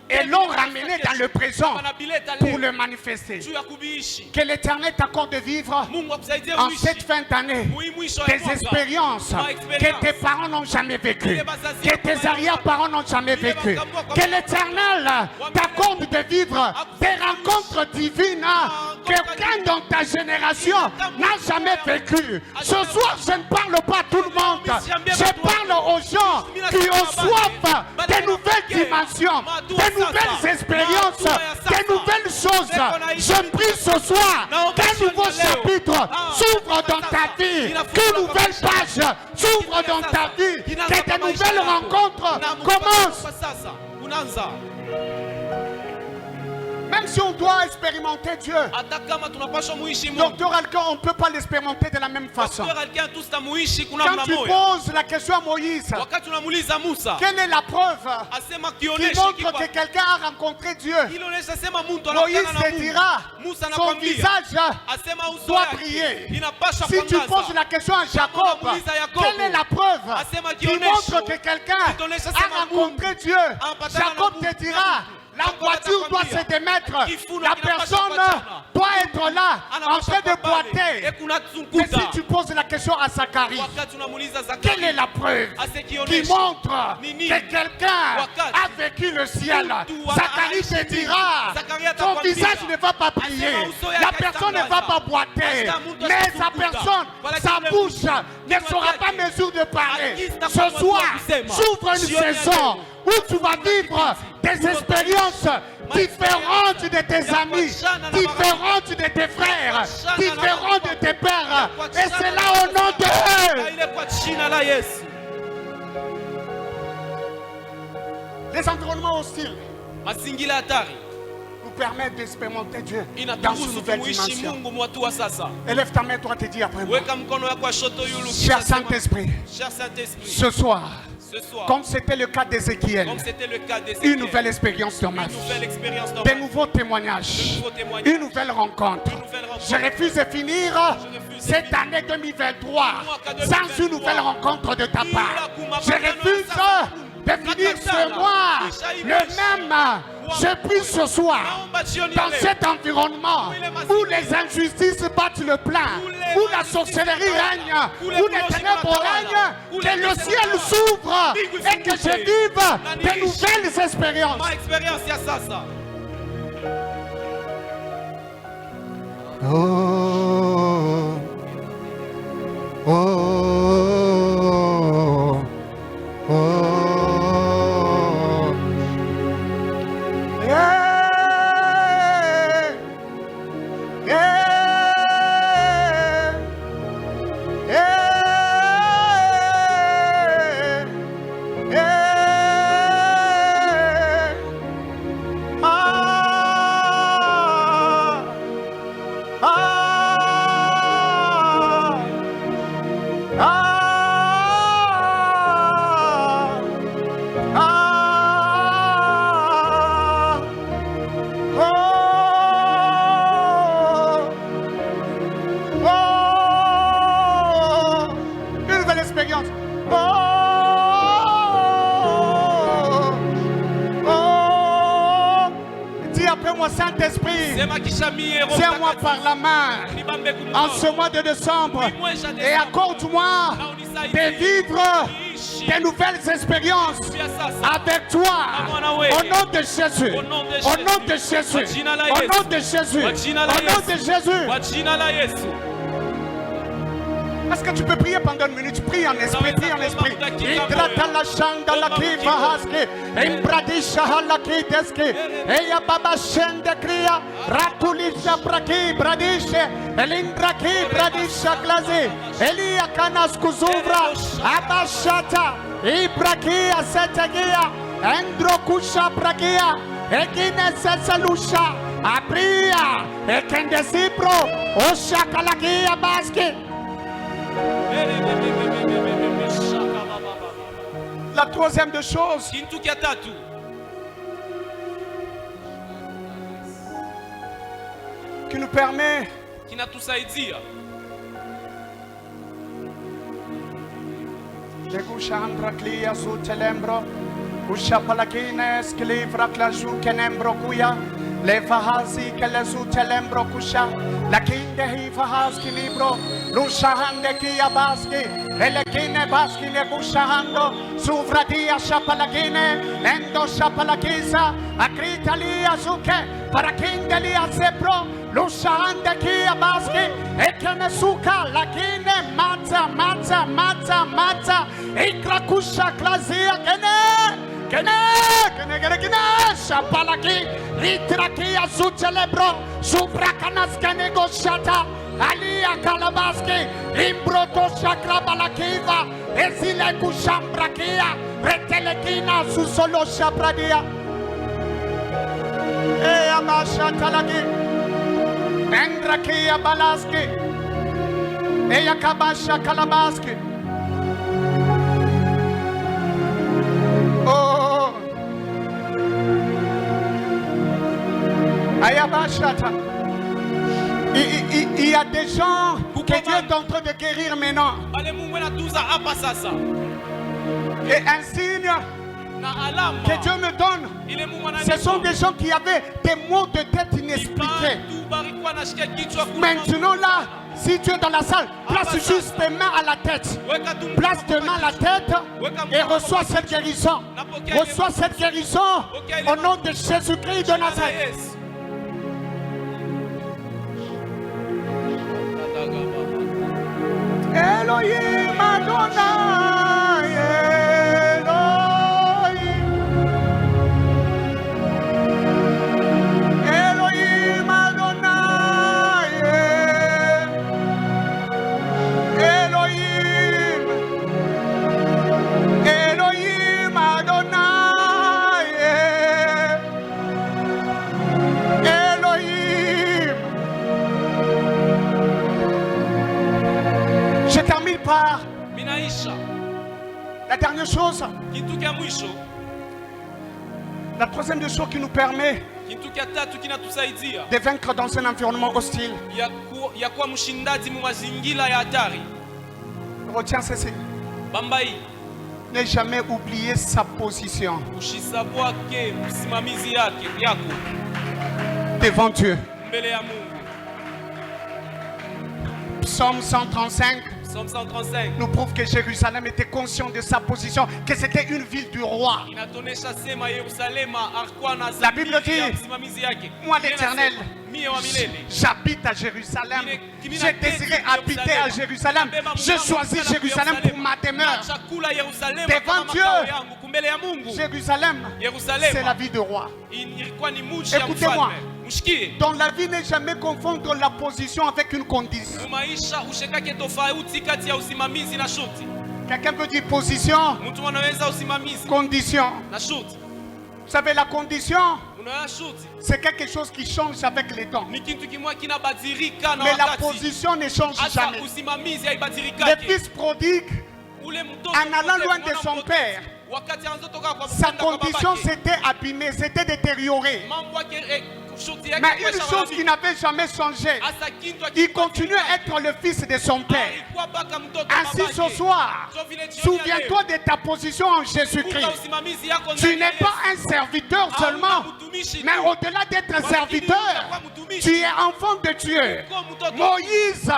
et l'ont ramené dans le présent pour le manifester. Que l'Éternel t'accorde de vivre en cette fin d'année des expériences que tes parents n'ont jamais vécues, que tes arrière-parents n'ont jamais vécues. Que l'Éternel t'accorde de vivre des rencontres divines que quelqu'un dans ta génération n'a jamais vécues. Ce soir, je ne parle pas à tout le monde. Je parle aux gens qui ont soif de nouvelles dimensions, de nouvelles expériences, de nouvelles choses. Je prie ce soir qu'un nouveau chapitre s'ouvre dans ta vie, qu'une nouvelle page s'ouvre dans ta vie, que de nouvelles rencontres commencent. Même si on doit expérimenter Dieu, Docteur Alcan, on ne peut pas l'expérimenter de la même façon. Quand tu poses la question à Moïse, quelle est la preuve qui montre que quelqu'un a rencontré Dieu? Moïse te dira, son visage doit briller. Si tu poses la question à Jacob, quelle est la preuve qui montre que quelqu'un a rencontré Dieu? Jacob te dira, la voiture doit se démettre. La personne doit être là en train de boiter. Mais si tu poses la question à Zacharie, quelle est la preuve qui montre que quelqu'un a vécu le ciel? Zacharie te dira, son visage ne va pas briller, la personne ne va pas boiter, mais sa personne, sa bouche ne sera pas en mesure de parler. Ce soir, s'ouvre une saison où tu vas vivre des expériences différentes de tes amis, différentes de tes frères, différentes de tes pères. Et c'est là au nom de eux. Les environnements hostiles nous permettent d'expérimenter Dieu dans une nouvelle dimension. Élève ta main droite et dis après moi. Cher Saint-Esprit, ce soir, comme c'était le cas d'Ézéchiel, une nouvelle expérience dans ma vie, de nouveaux témoignages, une nouvelle rencontre. Je refuse de finir cette année 2023 sans une nouvelle rencontre de ta part. Je refuse de finir ce mois le même. Je prie ce soir dans cet environnement où les injustices battent le plein, où la sorcellerie règne, où les ténèbres règnent, que le ciel s'ouvre et que je vive de nouvelles expériences. Oh, oh, oh. Saint-Esprit, tiens-moi par la main en ce mois de décembre et accorde-moi de vivre des nouvelles expériences avec toi. Au nom de Jésus. Au nom de Jésus. Au nom de Jésus. Au nom de Jésus. Est-ce que tu peux prier pendant une minute? Prie en esprit, prie en esprit. La troisième des choses qui nous permet le fahazi que le sutelembro kusha la kinde hi fahaz ki libro lushahande ki abaski ele kine baski ne kushahando sufradia shapalagine endo shapalakiza akritalia suke para kinde li asepro lushahande ki abaski ekene suka la kine mata ikrakusha klazia kene shapalaki litraki azu celebro subrakanas kenegoshata alia kalabaski imbroto shakrabalakiva ezile kushambrakia retelekina susolo shapradia amashatalaki endrakia balaski yakabasha kalabaski. Il y a des gens que Dieu est en train de guérir maintenant. Et un signe que Dieu me donne, ce sont des gens qui avaient des maux de tête inexpliqués. Maintenant là, si tu es dans la salle, place juste tes mains à la tête. Place tes mains à la tête et reçois cette guérison. Reçois cette guérison au nom de Jésus-Christ de Nazareth. Elohim Adonai, Elohim Adonai, Elohim Adonai, Elohim. Je termine par la dernière chose. La troisième des choses qui nous permet de vaincre dans un environnement hostile. Retiens ceci. Ne jamais oublier sa position devant Dieu. Psaume 135 nous prouve que Jérusalem était conscient de sa position, que c'était une ville du roi. La Bible dit, moi l'Éternel, j'habite à Jérusalem. J'ai désiré habiter à Jérusalem. Je choisis Jérusalem pour ma demeure. Devant Dieu, Jérusalem, c'est la vie de roi. Écoutez-moi. Dans la vie, ne jamais confondre la position avec une condition. Quelqu'un peut dire position, condition. Vous savez, la condition, c'est quelque chose qui change avec les temps. Mais la position ne change jamais. Le fils prodigue, en allant loin de son père, sa condition s'était abîmée, s'était détériorée. Mais une chose qui n'avait jamais changé, il continue à être le fils de son père. Ainsi ce soir, souviens-toi de ta position en Jésus-Christ. Tu n'es pas un serviteur seulement, mais au-delà d'être un serviteur, tu es enfant de Dieu. Moïse,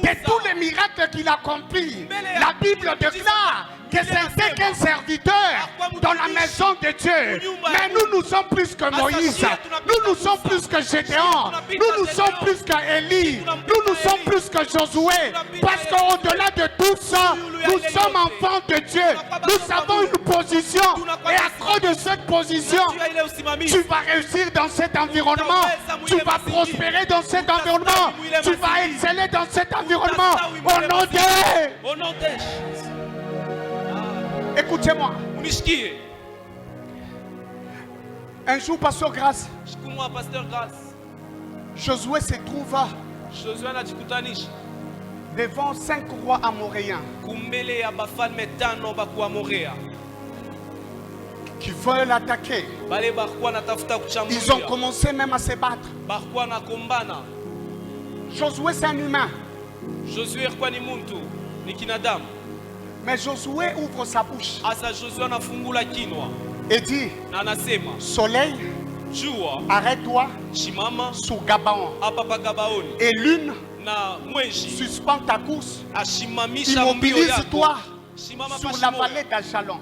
de tous les miracles qu'il a accomplis, la Bible déclare que c'était qu'un serviteur dans la maison de Dieu. Mais nous sommes plus que Moïse. Nous sommes plus que Gédéon. Nous sommes plus qu'Élie. Nous sommes plus que Josué. Parce qu'au-delà de tout ça, nous sommes enfants de Dieu. Nous avons une position. Et à cause de cette position, tu vas réussir dans cet environnement. Tu vas prospérer dans cet environnement. Tu vas exceller dans cet environnement. Au nom de... Écoutez-moi. Un jour, Pasteur Grâce, Josué se trouva devant 5 rois amoréens qui veulent l'attaquer. Ils ont commencé même à se battre. Josué, c'est un humain. Mais Josué ouvre sa bouche et dit: Soleil, arrête-toi sous Gabaon. Et lune, suspends ta course. Immobilise-toi sur la vallée d'Ajalon.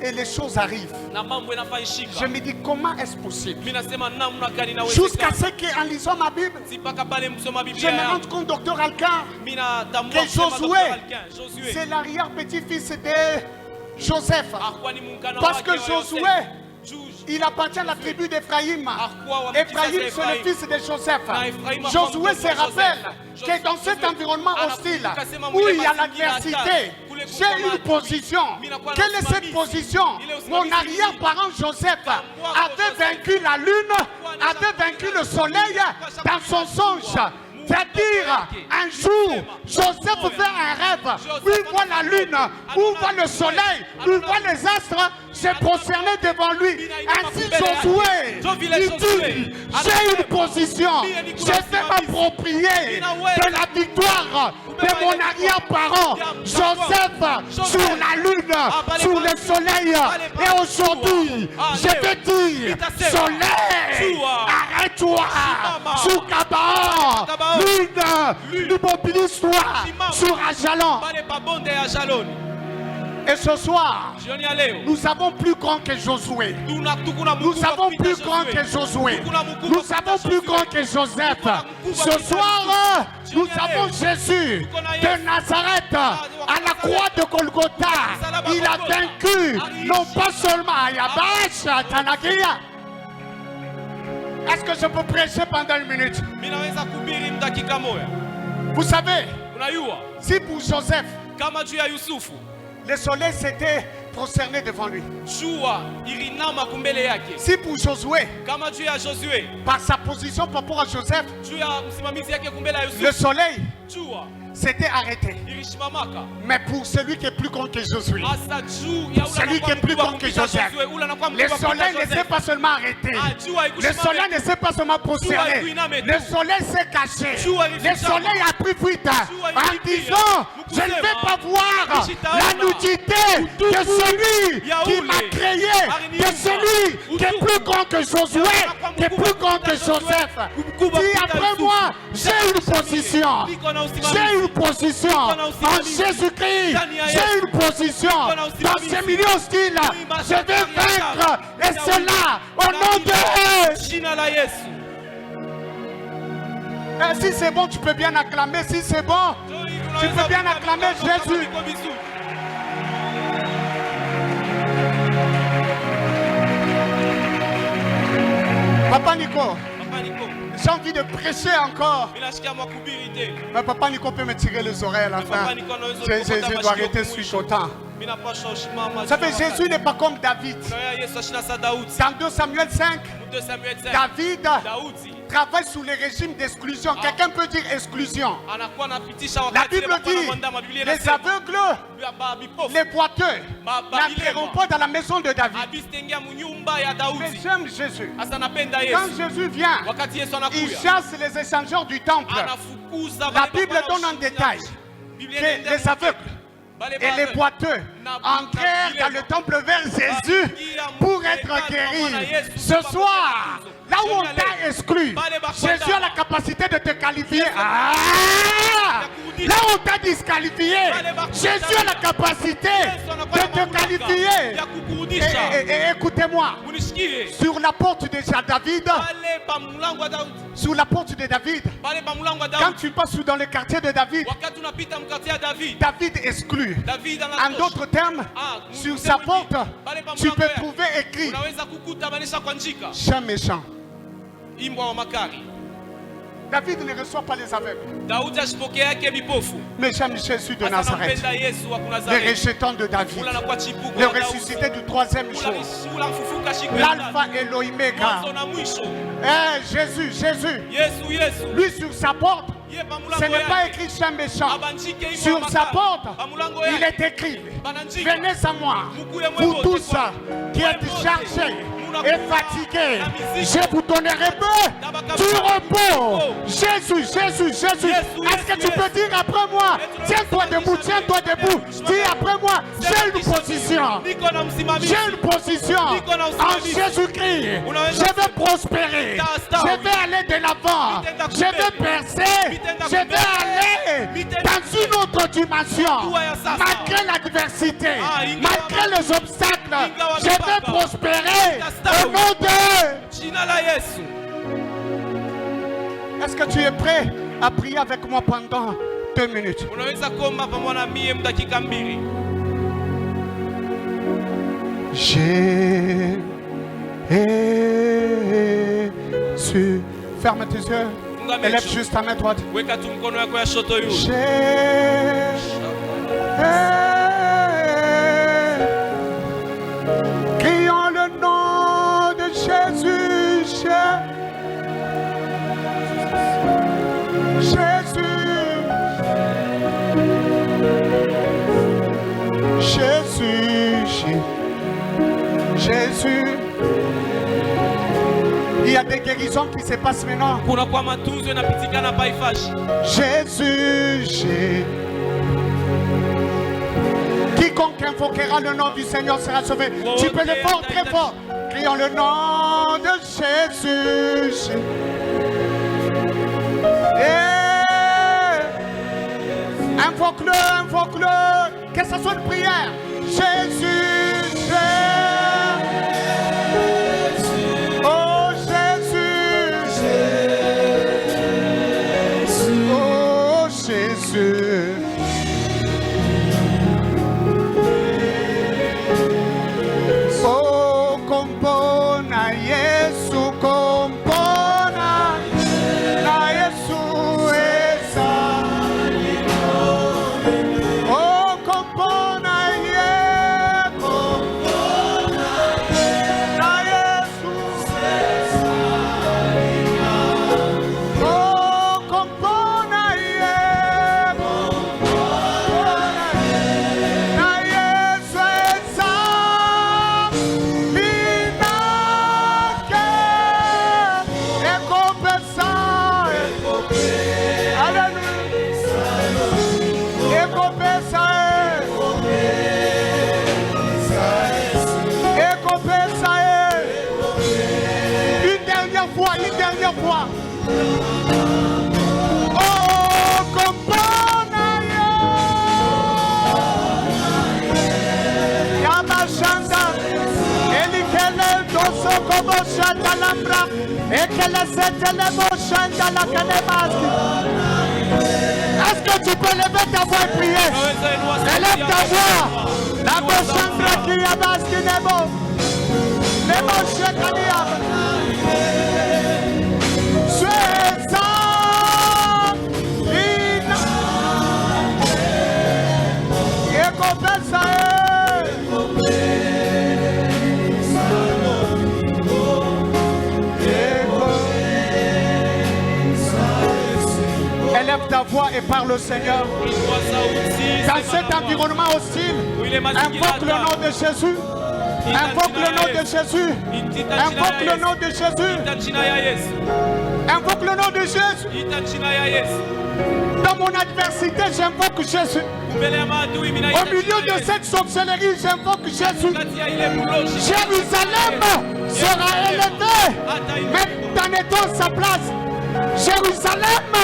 Et les choses arrivent. Je me dis, comment est-ce possible? Jusqu'à ce qu'en lisant ma Bible, je me rends compte, docteur Alcan, que Josué, c'est l'arrière-petit-fils de Joseph. Parce que Josué, il appartient à la tribu d'Ephraïm. Ephraïm, c'est le fils de Joseph. Josué se rappelle que dans cet environnement hostile, où il y a l'adversité, j'ai une position. Quelle est cette position? Mon arrière-parent Joseph avait vaincu la lune, avait vaincu le soleil dans son songe. C'est-à-dire, un jour, Joseph fait un rêve, où il voit la lune, où il voit le soleil, où il voit les astres se prosterner devant lui. Ainsi Josué, il dit, j'ai une position, je vais m'approprier de la victoire de mon arrière-parent Joseph sur la lune, sur le soleil. Et aujourd'hui, je vais dire, soleil, arrête-toi sur Gabaon. Lune, immobilise-toi sur Ajalon. Et ce soir, nous avons plus grand que Josué. Nous avons plus grand que Josué. Nous avons plus grand que Joseph. Ce soir, nous avons Jésus de Nazareth à la croix de Golgotha. Il a vaincu non pas seulement à Yabash, à Tanakia. Est-ce que je peux prêcher pendant une minute? Vous savez, si pour Joseph, le soleil s'était prosterné devant lui. Si pour Josué, par sa position par rapport à Joseph, le soleil s'était arrêté. Mais pour celui qui est plus grand que Josué, pour celui qui est plus grand que Joseph, le soleil ne s'est pas seulement arrêté. Le soleil ne s'est pas seulement prosterné. Le soleil s'est caché. Le soleil a pris fuite en disant, je ne vais pas voir la nudité de celui qui m'a créé, de celui qui est plus grand que Josué, qui est plus grand que Joseph. Dis après moi, j'ai une position. J'ai une position en Jésus-Christ. J'ai une position dans ce milieu hostile. Je vais vaincre. Et cela au nom de Jésus. Si c'est bon, tu peux bien acclamer. Si c'est bon, tu peux bien acclamer Jésus. Papa Nico, j'ai envie de prêcher encore. Mais Papa Nico peut me tirer les oreilles à la fin. Je dois arrêter, je suis content. Vous savez, Jésus n'est pas comme David. Dans 2 Samuel 5, David travaille sous les régimes d'exclusion. Quelqu'un peut dire exclusion. La Bible dit, les aveugles, les boiteux, n'entreront pas dans la maison de David. Mais j'aime Jésus. Quand Jésus vient, il chasse les échangeurs du temple. La Bible donne en détail que les aveugles et les boiteux entrèrent dans le temple vers Jésus pour être guéris. Ce soir, là où on t'a exclu, Jésus a la capacité de te qualifier. Là où on t'a disqualifié, Jésus a la capacité de te qualifier. Et écoutez-moi, sur la porte de David, sur la porte de David, quand tu passes dans le quartier de David, David exclut. En d'autres termes, sur sa porte, tu peux trouver écrit chien méchant. David ne reçoit pas les aveugles. Mais j'aime Jésus de Nazareth, le rejetant de David, le ressuscité du troisième jour, l'alpha et l'oméga. Jésus, lui sur sa porte, ce n'est pas écrit chien méchant. Sur sa porte, il est écrit, venez à moi, vous tous qui êtes chargés et fatigués, je vous donnerai du repos. Jésus. Est-ce que tu peux dire après moi? Tiens-toi debout. Dis après moi, j'ai une position. En Jésus-Christ. Je vais prospérer. Je vais aller de l'avant. Je vais percer. Je vais aller dans une autre dimension. Malgré l'adversité, malgré les obstacles, je vais prospérer. Au nom de... Est-ce que tu es prêt à prier avec moi pendant 2 minutes? Jésus. Ferme tes yeux. Élève juste ta main droite. Crions le nom de Jésus. Jésus. Il y a des guérisons qui se passent maintenant. Jésus. Quiconque invoquera le nom du Seigneur sera sauvé. Tu peux le faire très fort. Crions le nom de Jésus. Invoque-le. Que ce soit une prière. Jésus. Oh Jésus. Oh Jésus. Oh compona Yesu, compona na Yesu esa. Oh compona Une dernière fois. Oh, compona Yamashanda. Elikele doso como shanda lambra. Ekele setele mo shanda la kanemasi. Est-ce que tu peux lever ta voix et prier? Élève ta voix. La boshanda qui yabaski nebo. Nebo shekaniam. par le Seigneur. Dans cet environnement hostile, invoque le nom de Jésus. Invoque le nom de Jésus. Invoque le nom de Jésus. Invoque le nom de Jésus. Dans mon adversité, j'invoque Jésus. Au milieu de cette sorcellerie, j'invoque Jésus. Jérusalem sera élevée, même en étant sa place. Jérusalem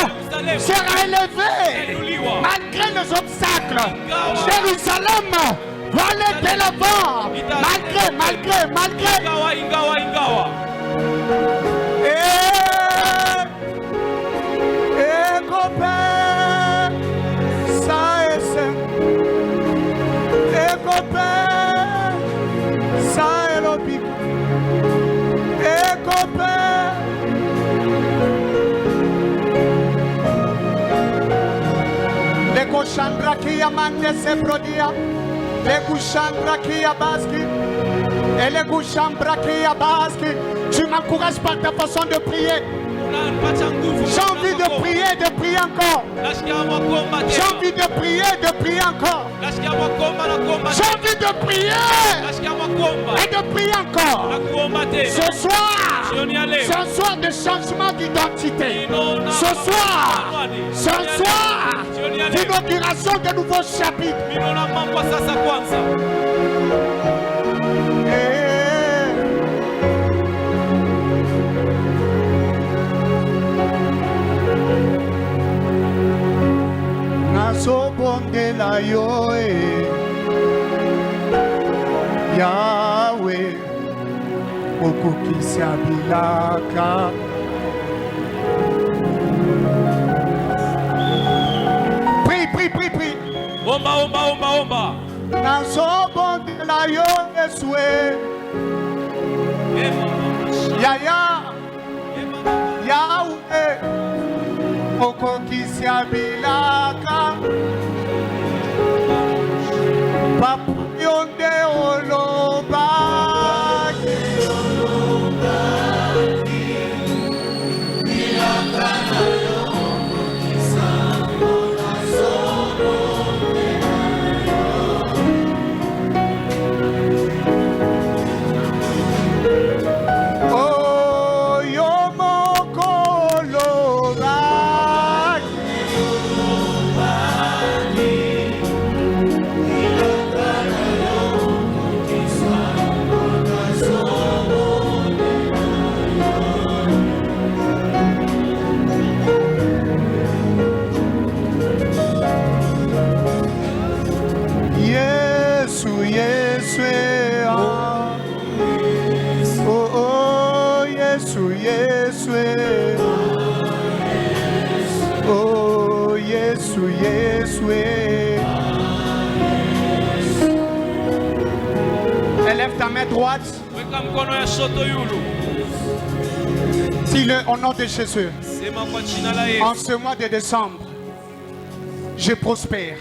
sera élevée malgré les obstacles. Jérusalem va aller de l'avant malgré. Et copain, ça est simple. Et copain, ça est le pic. Et copain. Les Chandra qui a manqué ses produits, les Chandra qui a basqué, et les Chandra qui a basqué. Tu m'encourages par ta façon de prier. J'ai envie de prier encore. J'ai envie de prier encore. J'ai envie de prier et de prier encore. Ce soir de changement d'identité. Ce soir d'inauguration de nouveaux chapitres. Sobongela yoe Yahweh okukisa bilaka Prie. Omba. Na sobongela yoe Yesue Yahweh okukisa bilaka Papa yonde oloba Oh yomoko oloba Élève ta main droite. Dis-le au nom de Jésus. En ce mois de décembre, je prospère.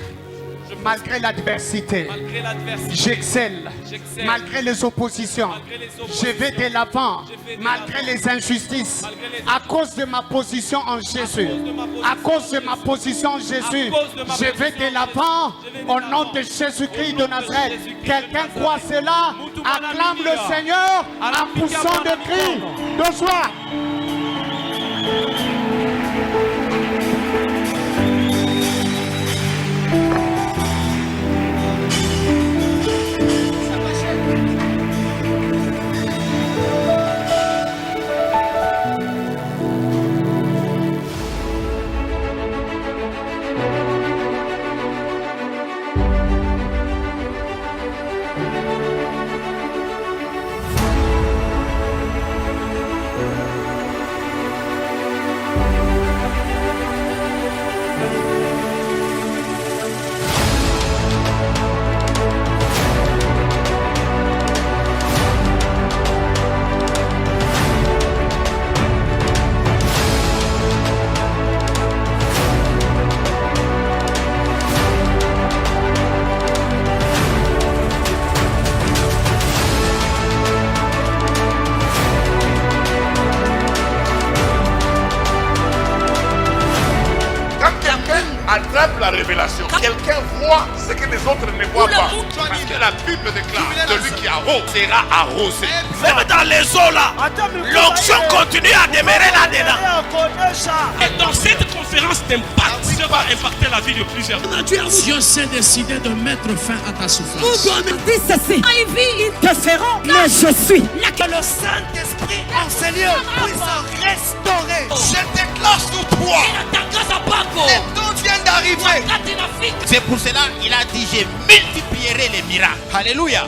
Malgré l'adversité, j'excelle. Malgré les oppositions, je vais de l'avant. Malgré les injustices, à cause de ma position en Jésus, à cause de ma position en Jésus, je vais de l'avant au nom de Jésus-Christ de Nazareth. Quelqu'un croit cela? Acclame le Seigneur en poussant des cris de joie. Attention, quelqu'un voit ce que les autres ne voient pas. Parce que la Bible déclare, celui qui arrose sera arrosé. Même dans les eaux là, l'onction continue à demeurer là-dedans. Et dans cette conférence d'impact, Dieu va impacter la vie de plusieurs. Dieu s'est décidé de mettre fin à ta souffrance. Dis ceci. Ils te feront, mais je suis. Que le Saint-Esprit en ces lieux puisse restaurer. Je déclare sur toi. Les dons viennent d'arriver. C'est pour cela qu'il a dit, je multiplierai les miracles. Alléluia.